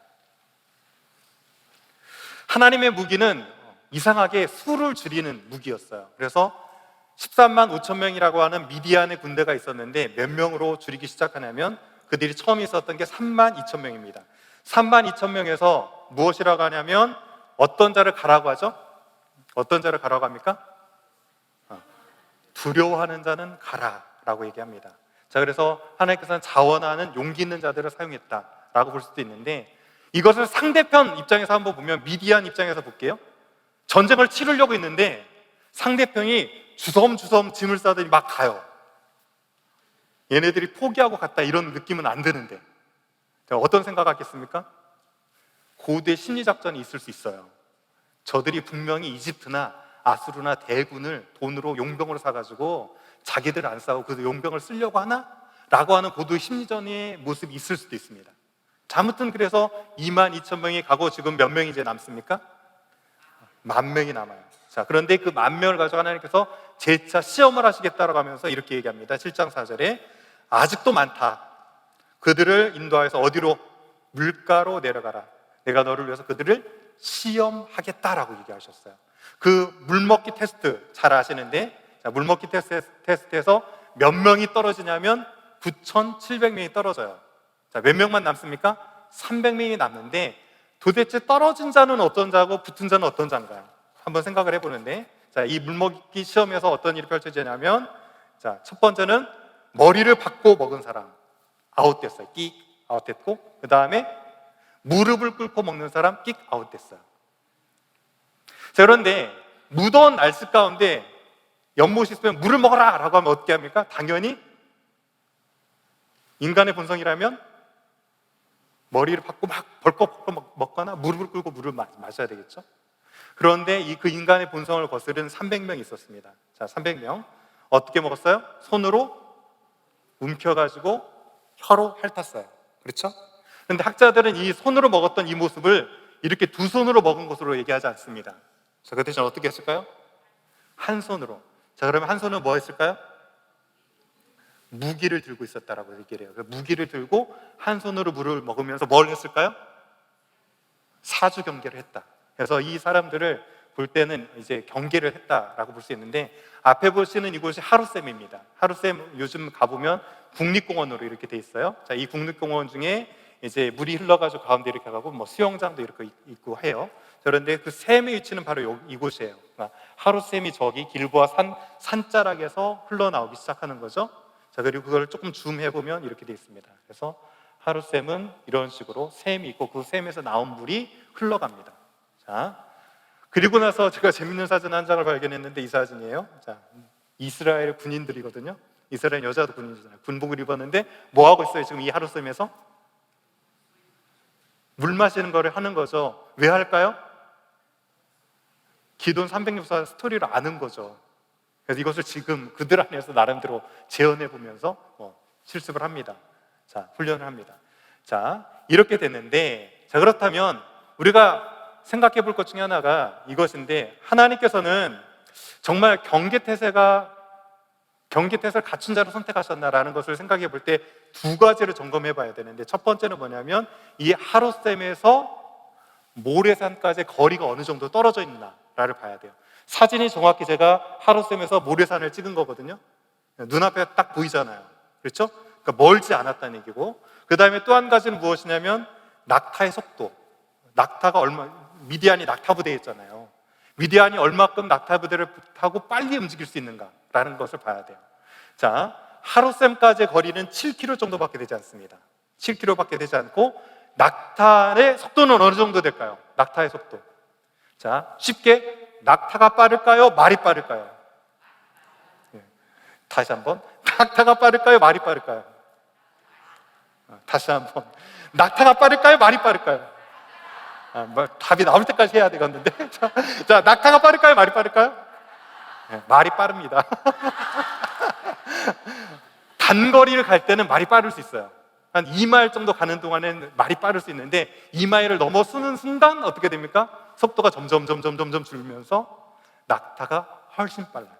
하나님의 무기는 이상하게 수를 줄이는 무기였어요. 그래서 13만 5천 명이라고 하는 미디안의 군대가 있었는데 몇 명으로 줄이기 시작하냐면 그들이 처음 있었던 게 3만 2천 명입니다. 3만 2천 명에서 무엇이라고 하냐면 어떤 자를 가라고 하죠? 어떤 자를 가라고 합니까? 두려워하는 자는 가라라고 얘기합니다. 자, 그래서 하나님께서는 자원하는 용기 있는 자들을 사용했다라고 볼 수도 있는데 이것을 상대편 입장에서 한번 보면 미디안 입장에서 볼게요. 전쟁을 치르려고 했는데 상대편이 주섬주섬 짐을 싸더니 막 가요. 얘네들이 포기하고 갔다 이런 느낌은 안 드는데 어떤 생각하겠습니까? 고대 심리작전이 있을 수 있어요. 저들이 분명히 이집트나 아수르나 대군을 돈으로 용병으로 사가지고 자기들 안 싸우고 그 용병을 쓰려고 하나? 라고 하는 고도의 심리전의 모습이 있을 수도 있습니다. 아무튼 그래서 2만 2천 명이 가고 지금 몇 명이 이제 남습니까? 10,000명이 남아요. 자, 그런데 그 10,000명을 가지고 하나님께서 재차 시험을 하시겠다라고 하면서 이렇게 얘기합니다. 7장 4절에 아직도 많다. 그들을 인도하여서 어디로? 물가로 내려가라. 내가 너를 위해서 그들을 시험하겠다라고 얘기하셨어요. 그 물먹기 테스트 잘 아시는데 자, 물먹기 테스트에서 몇 명이 떨어지냐면 9,700명이 떨어져요. 자, 몇 명만 남습니까? 300명이 남는데 도대체 떨어진 자는 어떤 자고 붙은 자는 어떤 자인가요? 한번 생각을 해보는데 자, 이 물먹기 시험에서 어떤 일이 펼쳐지냐면 자, 첫 번째는 머리를 받고 먹은 사람 아웃됐어요. 끽 아웃됐고 그 다음에 무릎을 꿇고 먹는 사람 끽 아웃됐어요. 자, 그런데 무더운 날씨 가운데 연못이 있으면 물을 먹어라 라고 하면 어떻게 합니까? 당연히 인간의 본성이라면 머리를 받고 막 벌컥벌컥 먹거나 무릎을 꿇고 물을 마셔야 되겠죠. 그런데 그 인간의 본성을 거스른 300명이 있었습니다. 자, 300명 어떻게 먹었어요? 손으로 움켜가지고 혀로 핥았어요. 그렇죠? 그런데 학자들은 이 손으로 먹었던 이 모습을 이렇게 두 손으로 먹은 것으로 얘기하지 않습니다. 자, 그 대신 어떻게 했을까요? 한 손으로. 자, 그러면 한 손은 뭐 했을까요? 무기를 들고 있었다라고 얘기를 해요. 무기를 들고 한 손으로 물을 먹으면서 뭘 했을까요? 사주 경계를 했다. 그래서 이 사람들을 볼 때는 이제 경계를 했다라고 볼 수 있는데 앞에 보시는 이곳이 하룻셈입니다. 하룻셈 요즘 가보면 국립공원으로 이렇게 돼 있어요. 자, 이 국립공원 중에 이제 물이 흘러가지고 가운데 이렇게 가고 뭐 수영장도 이렇게 있고 해요. 그런데 그 샘의 위치는 바로 이곳이에요. 그러니까 하룻셈이 저기 길보아 산자락에서 흘러나오기 시작하는 거죠. 자, 그리고 그걸 조금 줌해 보면 이렇게 돼 있습니다. 그래서 하룻셈은 이런 식으로 샘이 있고 그 샘에서 나온 물이 흘러갑니다. 자, 그리고 나서 제가 재밌는 사진 한 장을 발견했는데 이 사진이에요. 자, 이스라엘 군인들이거든요. 이스라엘 여자도 군인이잖아요. 군복을 입었는데 뭐 하고 있어요? 지금 이 하룻셈에서 물 마시는 거를 하는 거죠. 왜 할까요? 기돈 364 스토리를 아는 거죠. 그래서 이것을 지금 그들 안에서 나름대로 재현해 보면서 실습을 합니다. 자, 훈련을 합니다. 자, 이렇게 됐는데 자, 그렇다면 우리가 생각해 볼 것 중에 하나가 이것인데 하나님께서는 정말 경계태세를 갖춘 자를 선택하셨나라는 것을 생각해 볼 때 두 가지를 점검해 봐야 되는데 첫 번째는 뭐냐면 이 하룻셈에서 모래산까지 거리가 어느 정도 떨어져 있나를 봐야 돼요. 사진이 정확히 제가 하룻셈에서 모래산을 찍은 거거든요. 눈앞에 딱 보이잖아요. 그렇죠? 그러니까 멀지 않았다는 얘기고 그 다음에 또 한 가지는 무엇이냐면 낙타의 속도. 낙타가 미디안이 낙타 부대에 있잖아요. 미디안이 얼마큼 낙타 부대를 타고 빨리 움직일 수 있는가라는 것을 봐야 돼요. 자, 하룻셈까지의 거리는 7km 정도밖에 되지 않습니다. 7km밖에 되지 않고 낙타의 속도는 어느 정도 될까요? 낙타의 속도. 자, 쉽게 낙타가 빠를까요? 말이 빠를까요? 다시 한번. 낙타가 빠를까요? 말이 빠를까요? 다시 한번. 낙타가 빠를까요? 말이 빠를까요? 답이 나올 때까지 해야 되겠는데. 자, 낙타가 빠를까요? 말이 빠를까요? 말이 빠릅니다. 단거리를 갈 때는 말이 빠를 수 있어요. 한 2마일 정도 가는 동안에는 말이 빠를 수 있는데 2마일을 넘어서는 순간 어떻게 됩니까? 속도가 점점 줄면서 낙타가 훨씬 빨라요.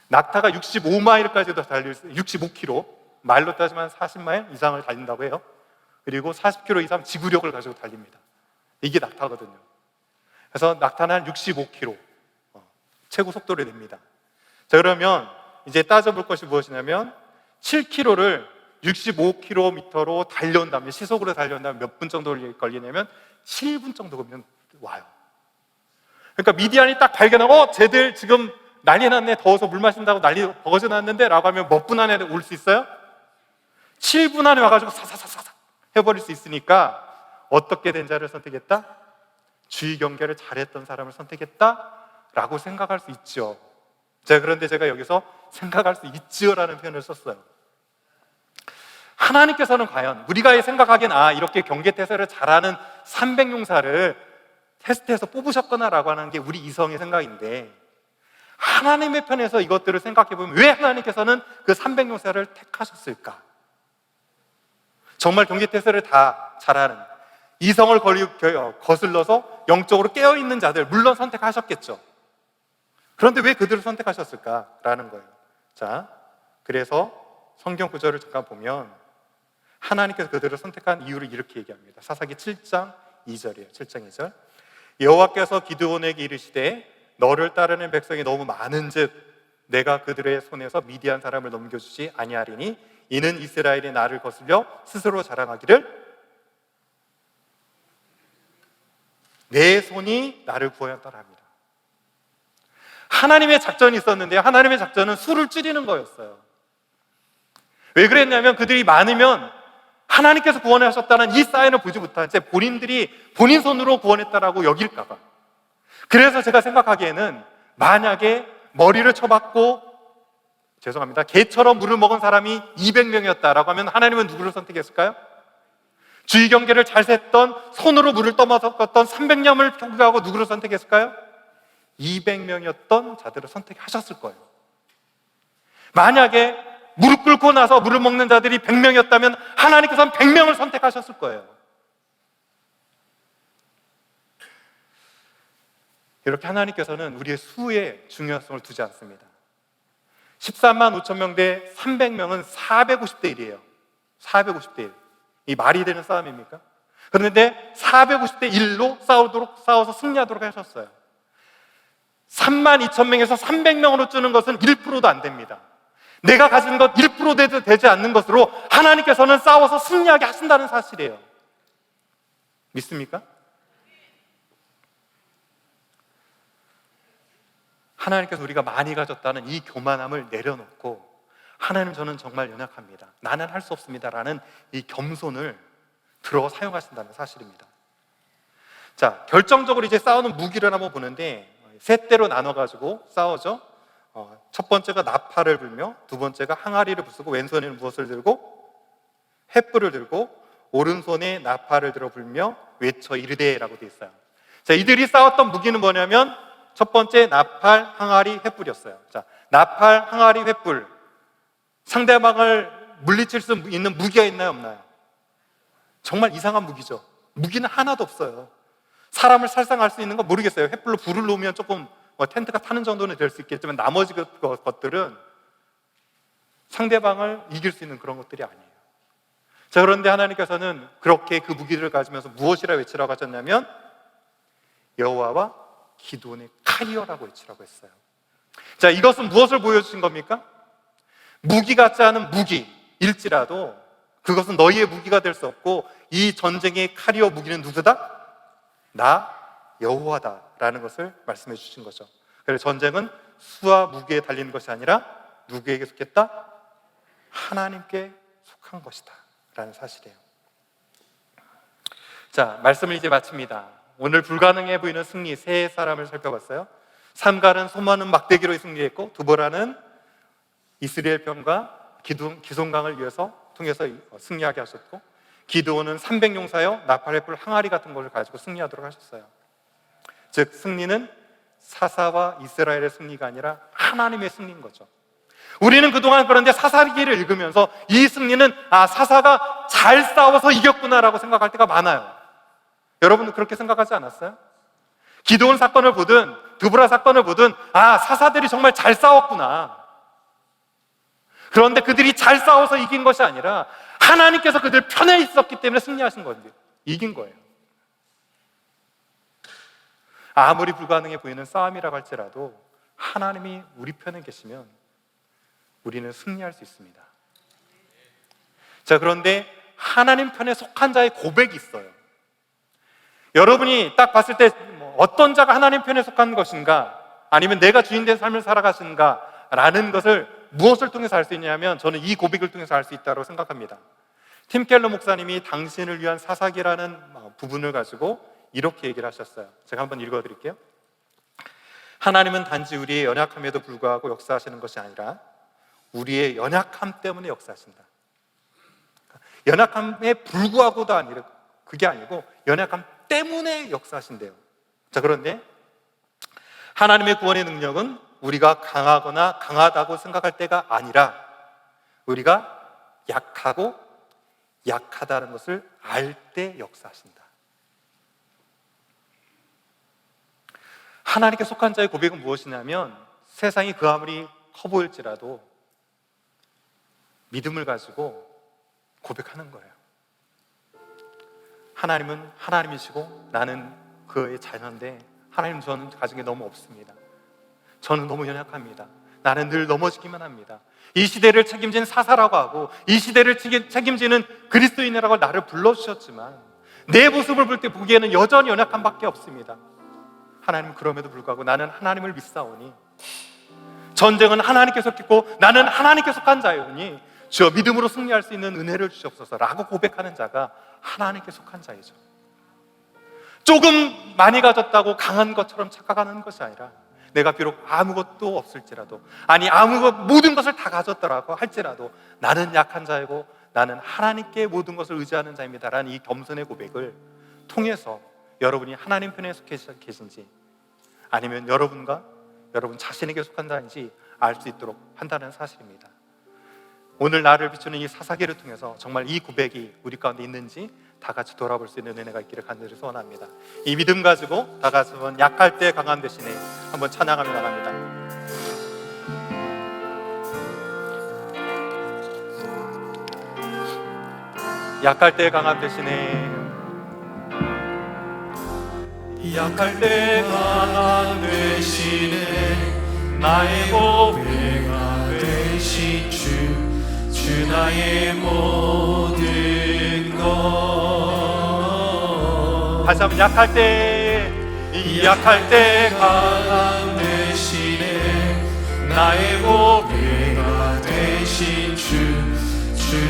낙타가 65마일까지도 달릴 수, 65km, 마일로 따지면 40마일 이상을 달린다고 해요. 그리고 40km 이상 지구력을 가지고 달립니다. 이게 낙타거든요. 그래서 낙타는 한 65km 최고 속도를 냅니다. 자, 그러면 이제 따져볼 것이 무엇이냐면 7km를 65km로 달려온다면, 시속으로 달려온다면 몇 분 정도 걸리냐면 7분 정도 걸리면 와요. 그러니까 미디안이 딱 발견하고 쟤들 지금 난리 났네, 더워서 물 마신다고 난리 버거져 났는데 라고 하면 몇 분 안에 올 수 있어요? 7분 안에 와가지고 사사사사 해버릴 수 있으니까 어떻게 된 자를 선택했다? 주의 경계를 잘했던 사람을 선택했다 라고 생각할 수 있죠. 그런데 제가 여기서 생각할 수 있지요라는 표현을 썼어요. 하나님께서는 과연 우리가 생각하기엔 이렇게 경계태세를 잘하는 300용사를 테스트해서 뽑으셨구나라고 하는 게 우리 이성의 생각인데, 하나님의 편에서 이것들을 생각해보면 왜 하나님께서는 그 300용사를 택하셨을까? 정말 경계태세를 다 잘하는, 이성을 거슬러서 영적으로 깨어있는 자들 물론 선택하셨겠죠. 그런데 왜 그들을 선택하셨을까라는 거예요. 자, 그래서 성경 구절을 잠깐 보면 하나님께서 그들을 선택한 이유를 이렇게 얘기합니다. 사사기 7장 2절이에요. 7장 2절. 여호와께서 기드온에게 이르시되 너를 따르는 백성이 너무 많은즉 내가 그들의 손에서 미디안 사람을 넘겨주지 아니하리니 이는 이스라엘이 나를 거슬려 스스로 자랑하기를 내 손이 나를 구하였더라 합니다. 하나님의 작전이 있었는데 하나님의 작전은 수를 줄이는 거였어요. 왜 그랬냐면 그들이 많으면 하나님께서 구원하셨다는 이 사인을 보지 못한 채 본인들이 본인 손으로 구원했다라고 여길까봐. 그래서 제가 생각하기에는 만약에 머리를 쳐박고 개처럼 물을 먹은 사람이 200명이었다라고 하면 하나님은 누구를 선택했을까요? 주의 경계를 잘 셌던, 손으로 물을 떠먹었던 300명을 평가하고 누구를 선택했을까요? 200명이었던 자들을 선택하셨을 거예요. 만약에 무릎 꿇고 나서 물을 먹는 자들이 100명이었다면 하나님께서는 100명을 선택하셨을 거예요. 이렇게 하나님께서는 우리의 수의 중요성을 두지 않습니다. 13만 5천 명 대 300명은 450대 1이에요. 450대 1. 이 말이 되는 싸움입니까? 그런데 450대 1로 싸워서 승리하도록 하셨어요. 3만 2천 명에서 300명으로 주는 것은 1%도 안 됩니다. 내가 가진 것 1%도 되지 않는 것으로 하나님께서는 싸워서 승리하게 하신다는 사실이에요. 믿습니까? 하나님께서 우리가 많이 가졌다는 이 교만함을 내려놓고 하나님 저는 정말 연약합니다, 나는 할 수 없습니다 라는 이 겸손을 들어 사용하신다는 사실입니다. 자, 결정적으로 이제 싸우는 무기를 한번 보는데 세 대로 나눠가지고 싸우죠. 첫 번째가 나팔을 불며, 두 번째가 항아리를 부수고, 왼손에는 무엇을 들고? 횃불을 들고, 오른손에 나팔을 들어 불며 외쳐 이르되라고 되어 있어요. 자, 이들이 싸웠던 무기는 뭐냐면 첫 번째 나팔, 항아리, 횃불이었어요. 자, 나팔, 항아리, 횃불. 상대방을 물리칠 수 있는 무기가 있나요, 없나요? 정말 이상한 무기죠. 무기는 하나도 없어요. 사람을 살상할 수 있는 건 모르겠어요. 횃불로 불을 놓으면 조금 텐트가 타는 정도는 될 수 있겠지만 나머지 것들은 상대방을 이길 수 있는 그런 것들이 아니에요. 자, 그런데 하나님께서는 그렇게 그 무기를 가지면서 무엇이라 외치라고 하셨냐면 여호와와 기드온의 칼이여라고 외치라고 했어요. 자, 이것은 무엇을 보여주신 겁니까? 무기 같지 않은 무기일지라도 그것은 너희의 무기가 될 수 없고 이 전쟁의 칼이여 무기는 누구다? 나 여호와다 라는 것을 말씀해 주신 거죠. 그래서 전쟁은 수와 무기에 달리는 것이 아니라 누구에게 속했다? 하나님께 속한 것이다 라는 사실이에요. 자, 말씀을 이제 마칩니다. 오늘 불가능해 보이는 승리 세 사람을 살펴봤어요. 삼갈은 소많은 막대기로 승리했고, 두보라는 이스라엘 편과 기손강을 통해서 승리하게 하셨고, 기드온은 300용사여 나팔의 뿔 항아리 같은 것을 가지고 승리하도록 하셨어요. 즉 승리는 사사와 이스라엘의 승리가 아니라 하나님의 승리인 거죠. 우리는 그동안 그런데 사사기를 읽으면서 이 승리는 사사가 잘 싸워서 이겼구나라고 생각할 때가 많아요. 여러분도 그렇게 생각하지 않았어요? 기드온 사건을 보든 드보라 사건을 보든 사사들이 정말 잘 싸웠구나. 그런데 그들이 잘 싸워서 이긴 것이 아니라 하나님께서 그들 편에 있었기 때문에 승리하신 건데 이긴 거예요. 아무리 불가능해 보이는 싸움이라고 할지라도 하나님이 우리 편에 계시면 우리는 승리할 수 있습니다. 자, 그런데 하나님 편에 속한 자의 고백이 있어요. 여러분이 딱 봤을 때 어떤 자가 하나님 편에 속한 것인가, 아니면 내가 주인된 삶을 살아가시는가 라는 것을 무엇을 통해서 알 수 있냐면 저는 이 고백을 통해서 알 수 있다고 생각합니다. 팀 켈러 목사님이 당신을 위한 사사기라는 부분을 가지고 이렇게 얘기를 하셨어요. 제가 한번 읽어드릴게요. 하나님은 단지 우리의 연약함에도 불구하고 역사하시는 것이 아니라 우리의 연약함 때문에 역사하신다. 연약함에 불구하고도 아니라 그게 아니고 연약함 때문에 역사하신대요. 자, 그런데 하나님의 구원의 능력은 우리가 강하거나 강하다고 생각할 때가 아니라 우리가 약하고 약하다는 것을 알 때 역사하신다. 하나님께 속한 자의 고백은 무엇이냐면 세상이 그 아무리 커 보일지라도 믿음을 가지고 고백하는 거예요. 하나님은 하나님이시고 나는 그의 자녀인데 하나님, 저는 가진 게 너무 없습니다. 저는 너무 연약합니다. 나는 늘 넘어지기만 합니다. 이 시대를 책임진 사사라고 하고 이 시대를 책임지는 그리스도인이라고 나를 불러주셨지만 내 모습을 볼 때 보기에는 여전히 연약함 밖에 없습니다. 하나님, 그럼에도 불구하고 나는 하나님을 믿사오니 전쟁은 하나님께 속했고 나는 하나님께 속한 자이오니 주여 믿음으로 승리할 수 있는 은혜를 주시옵소서라고 고백하는 자가 하나님께 속한 자이죠. 조금 많이 가졌다고 강한 것처럼 착각하는 것이 아니라 내가 비록 아무것도 없을지라도, 아니 모든 것을 다 가졌더라고 할지라도 나는 약한 자이고 나는 하나님께 모든 것을 의지하는 자입니다라는 이 겸손의 고백을 통해서 여러분이 하나님 편에 속해 계신지 아니면 여러분 자신에게 속한 자인지 알 수 있도록 한다는 사실입니다. 오늘 나를 비추는 이 사사기를 통해서 정말 이 고백이 우리 가운데 있는지 다 같이 돌아볼 수 있는 은혜가 있기를 간절히 소원합니다. 이 믿음 가지고 다 같이 한번 약할 때 강함 대신에 한번 찬양하며 나갑니다. 약할 때 강함 대신에, 약할 때 강함 대신에 나의 보배가 되신 주 나의 모든 것. 다시 한번 약할 때 강함 대신에 나의 보배가 되신 주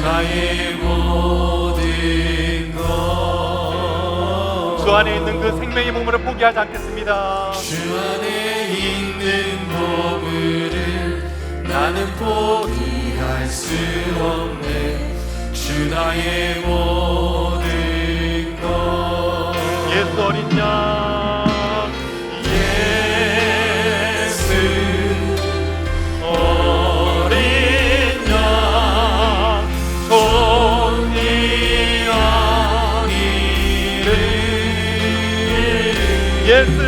나의 모든 것. 주 안에 있는 그 생명의 보물을 포기하지 않겠습니다. 주 안에 있는 보물을 나는 포기할 수 없네. 주 나의 모든 것. 예수 어린 양, 예수 어린 양, 존귀한 이름. 예수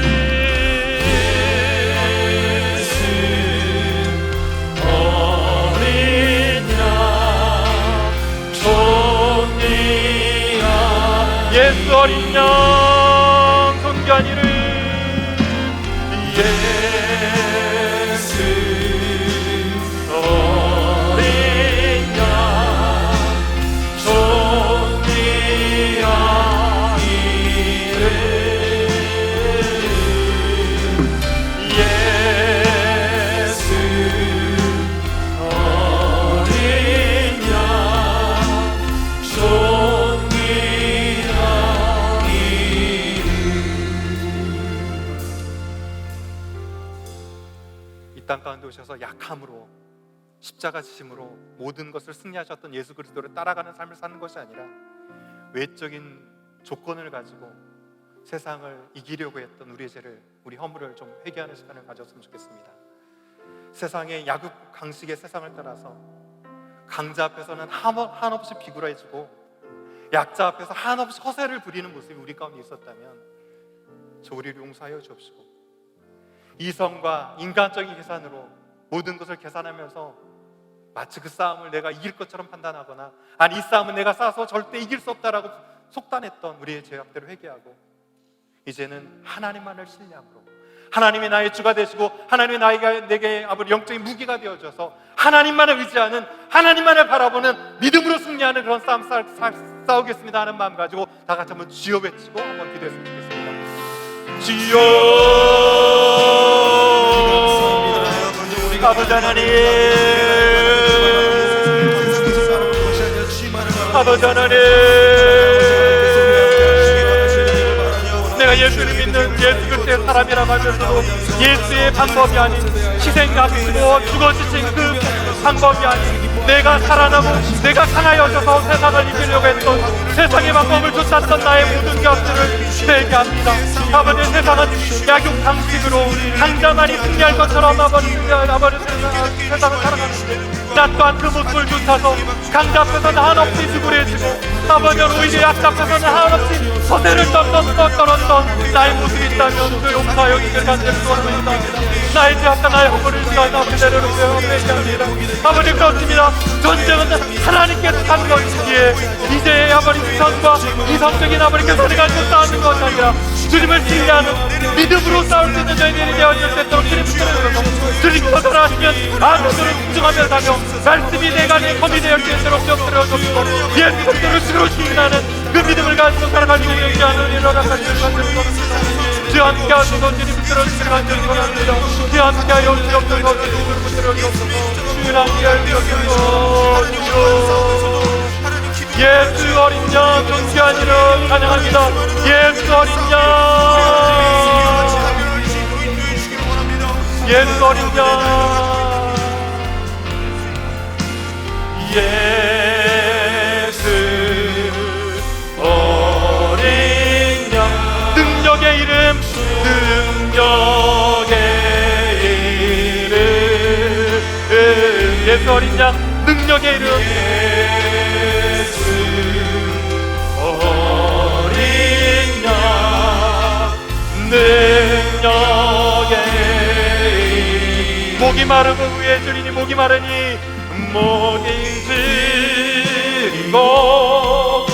예수 어린 양, 존귀한 이름. 예수 어린 양, 존귀한 이름. 예수 어린 양, 존귀한 땅 가운데 오셔서 약함으로 십자가 지심으로 모든 것을 승리하셨던 예수 그리스도를 따라가는 삶을 사는 것이 아니라 외적인 조건을 가지고 세상을 이기려고 했던 우리의 죄를, 우리 허물을 좀 회개하는 시간을 가졌으면 좋겠습니다. 세상의 야국 강식의 세상을 따라서 강자 앞에서는 한없이 비굴해지고 약자 앞에서 한없이 허세를 부리는 모습이 우리 가운데 있었다면 저 우리를 용서하여 주옵시고, 이성과 인간적인 계산으로 모든 것을 계산하면서 마치 그 싸움을 내가 이길 것처럼 판단하거나, 아니 이 싸움은 내가 싸서 절대 이길 수 없다라고 속단했던 우리의 죄악들을 회개하고, 이제는 하나님만을 신뢰함으로, 하나님이 나의 주가 되시고 하나님이 내게 아버지 영적인 무기가 되어줘서 하나님만을 의지하는, 하나님만을 바라보는 믿음으로 승리하는 그런 싸움 싸우겠습니다 하는 마음 가지고 다 같이 한번 주여 외치고 한번 기도했으면 좋겠습니다. 주여, 아버지 하나님, 아버지 하나님, 내가 예수를 믿는 예수 그리스도의 사람이라고 하면서도 예수의 방법이 아닌 희생 값이고 죽어 지신 그 방법이 아닌 내가 살아나고 내가 강하여져서 세상을 이기려고 했던 세상의 방법을 쫓았던 나의 모든 것들을 회개합니다. 아버지, 세상은 약육 방식으로 강자만이 승리할 것처럼 아버지 세상을 살아가는데 나 또한 그 모습을 쫓아서 강자 앞에서는 한없이 수고해지고 아버지는 오히려 약자 앞에서는 한없이 허세를 떨었던 나의 모습이 있다면 그 용서하여 주길 간절히 소원합니다. 나의 죄악과 나의 허물을 지어서 아버지 내려놓으며 회개합니다. 아버지, 그렇습니다. 전쟁은 하나님께서 한 것이기에 이제 아버지 이성과 이성적인 아버지 계산을 가지고 싸우는 것이 아니라 주님을 신뢰하는 믿음으로 싸울 수 있는 저희들이 되어질 수 있도록 주님 붙들어주셔서 주님께서 하시면 아무것을 인정하며 사며 말씀이 내가 내 검이 되어 수 있도록 엎드려주시고 예수 그리스도를 주로 신뢰하는 그 믿음을 가지고 살아갈 수 있게 하는 일어나는 간절히 소원합니다. 주 함께 하소서. 주님 붙들어주시길 간절히 소원합니다. 주 함께 하여 주옵소서. 주님을 붙들어주옵소서. 주님 함께 하여 주옵소서. 예수 어린 양 존귀한 이름 찬양합니다. 예수 어린 양, 예수 어린 양, 예수 어린 양, 능력의 이름, 능력의 이름, 예수 어린 양, 능력의 이름, 어린 양, 능력의 목이 마르고 위에 줄이니 목이 마르니 목이 줄이고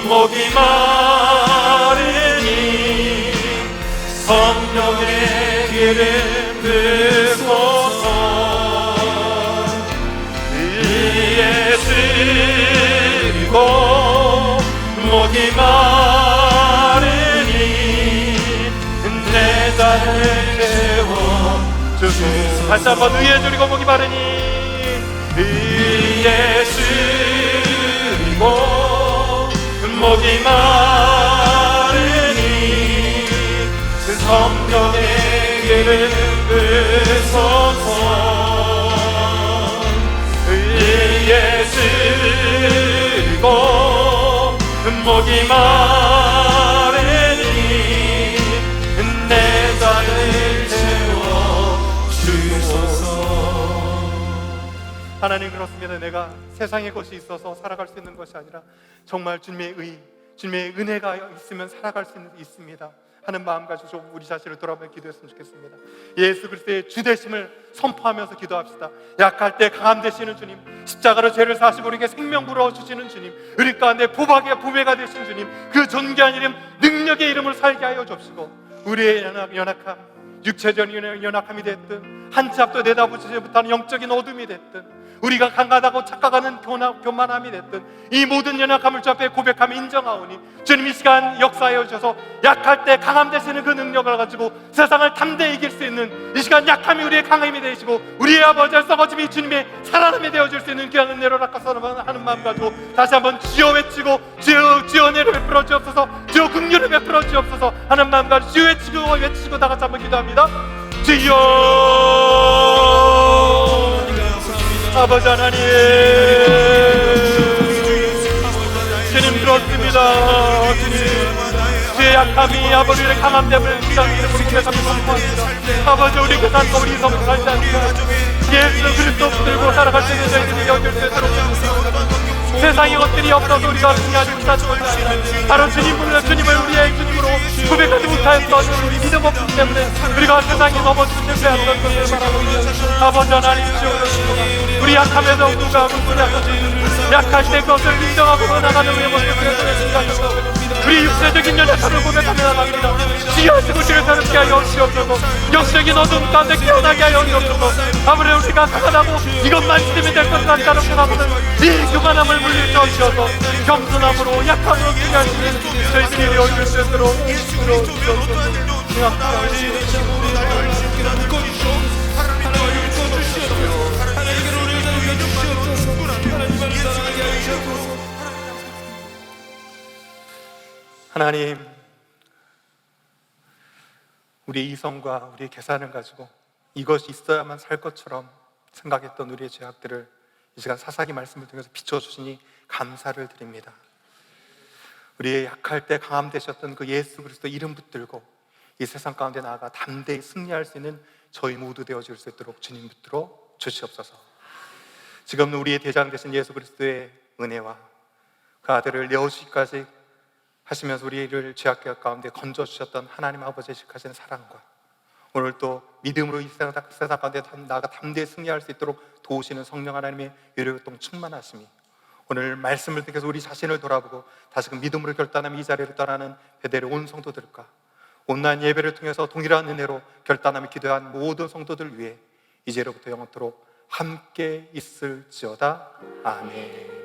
목이 마르니 성령의 기름 부소서. 위에 줄이고 목이 마르니 내 잔을 채워 주소서. 다시 한번 위에 줄이고 목이 마르니 위에 줄이고 목이 마르니 성령의 기름 부소서. 위에 줄이고 목이 마르니 내 잔을 채워 주소서. 하나님, 그렇습니다. 내가 세상의 것이 있어서 살아갈 수 있는 것이 아니라 정말 주님의 주님의 은혜가 있으면 살아갈 수 있습니다 하는 마음 가지고 좀 우리 자신을 돌아보며 기도했으면 좋겠습니다. 예수 그리스도의 주되심을 선포하면서 기도합시다. 약할 때 강함 되시는 주님, 십자가로 죄를 사시고 우리에게 생명 불어주시는 주님, 우리 가운데 보배가 되신 주님, 그 존귀한 이름, 능력의 이름을 살게 하여 주옵시고, 우리의 연약함, 육체적인 연약함이 됐든 한치 앞도 내다보지 못하는 영적인 어둠이 됐든 우리가 강하다고 착각하는 교만함이 됐든 이 모든 연약함을 주 앞에 고백하며 인정하오니 주님 이 시간 역사하여 주셔서 약할 때 강함 되시는 그 능력을 가지고 세상을 담대히 이길 수 있는 이 시간 약함이 우리의 강함이 되시고 우리의 아버지의 썩어짐이 주님의 살아남이 되어줄 수 있는 귀한 은혜로 낚아서만 하는 마음 가지고 다시 한번 주여 외치고 주여 은혜를 베풀어 주옵소서, 주여 긍휼을 베풀어 주옵소서 하는 마음 가지고 주여 외치고 다 같이 한번 기도합니다. 주여 아버지 하나님, 주님 들었습니다. 주님, 주의 약함이 아버지의 강함됨을 주장하는 이름으로 고백합니다. 아버지, 우리 교단과 우리 성도 살지 않습니다. 예수 그리스도 붙들고 살아갈 수 있는 저희들이 여길 수 있도록 세상의 것들이 없어서 우리가 중요하지 못하지 못합니다. 바로 주님을 우리의 주님으로 고백하지 못하였던 우리 믿음 없기 때문에 우리가 세상에 넘어지고 실패했던 것을 바라보며 아버지 하나님 주여, 우리 약함에도 불구하고 약할 때 그것을 인정하고 나가는 우리의 모습을 우리 육체적인 연약함을 고백하며 나갑니다. 주여, 우리를 새롭게 하여 주옵소서. 영적인 어둠 가운데 깨어나게 하여 주옵소서. 아무래도 우리가 살아나고 이것만 지으면 될 것 같다는 생각보다 이 교만함을 물리쳐 주셔서 겸손함으로 약함으로 승리하시는 저희들이 되어줄 수 있도록 하나님, 우리의 이성과 우리의 계산을 가지고 이것이 있어야만 살 것처럼 생각했던 우리의 죄악들을 이 시간 사사기 말씀을 통해서 비춰주시니 감사를 드립니다. 우리의 약할 때 강함 되셨던 그 예수 그리스도 이름 붙들고 이 세상 가운데 나아가 담대히 승리할 수 있는 저희 모두 되어질 수 있도록 주님 붙들어 주시옵소서. 지금 우리의 대장 되신 예수 그리스도의 은혜와 그 아들을 내어주기까지 하시면서 우리를 죄악 가운데 건져주셨던 하나님 아버지의 직하신 사랑과 오늘 또 믿음으로 이 세상 가운데 나아가 담대히 승리할 수 있도록 도우시는 성령 하나님의 요령동 충만하심이 오늘 말씀을 통해서 우리 자신을 돌아보고 다시금 믿음으로 결단하며 이 자리를 떠나는 베델의 온 성도들과 온라인 예배를 통해서 동일한 은혜로 결단하며 기도한 모든 성도들 위해 이제로부터 영원토록 함께 있을지어다. 아멘.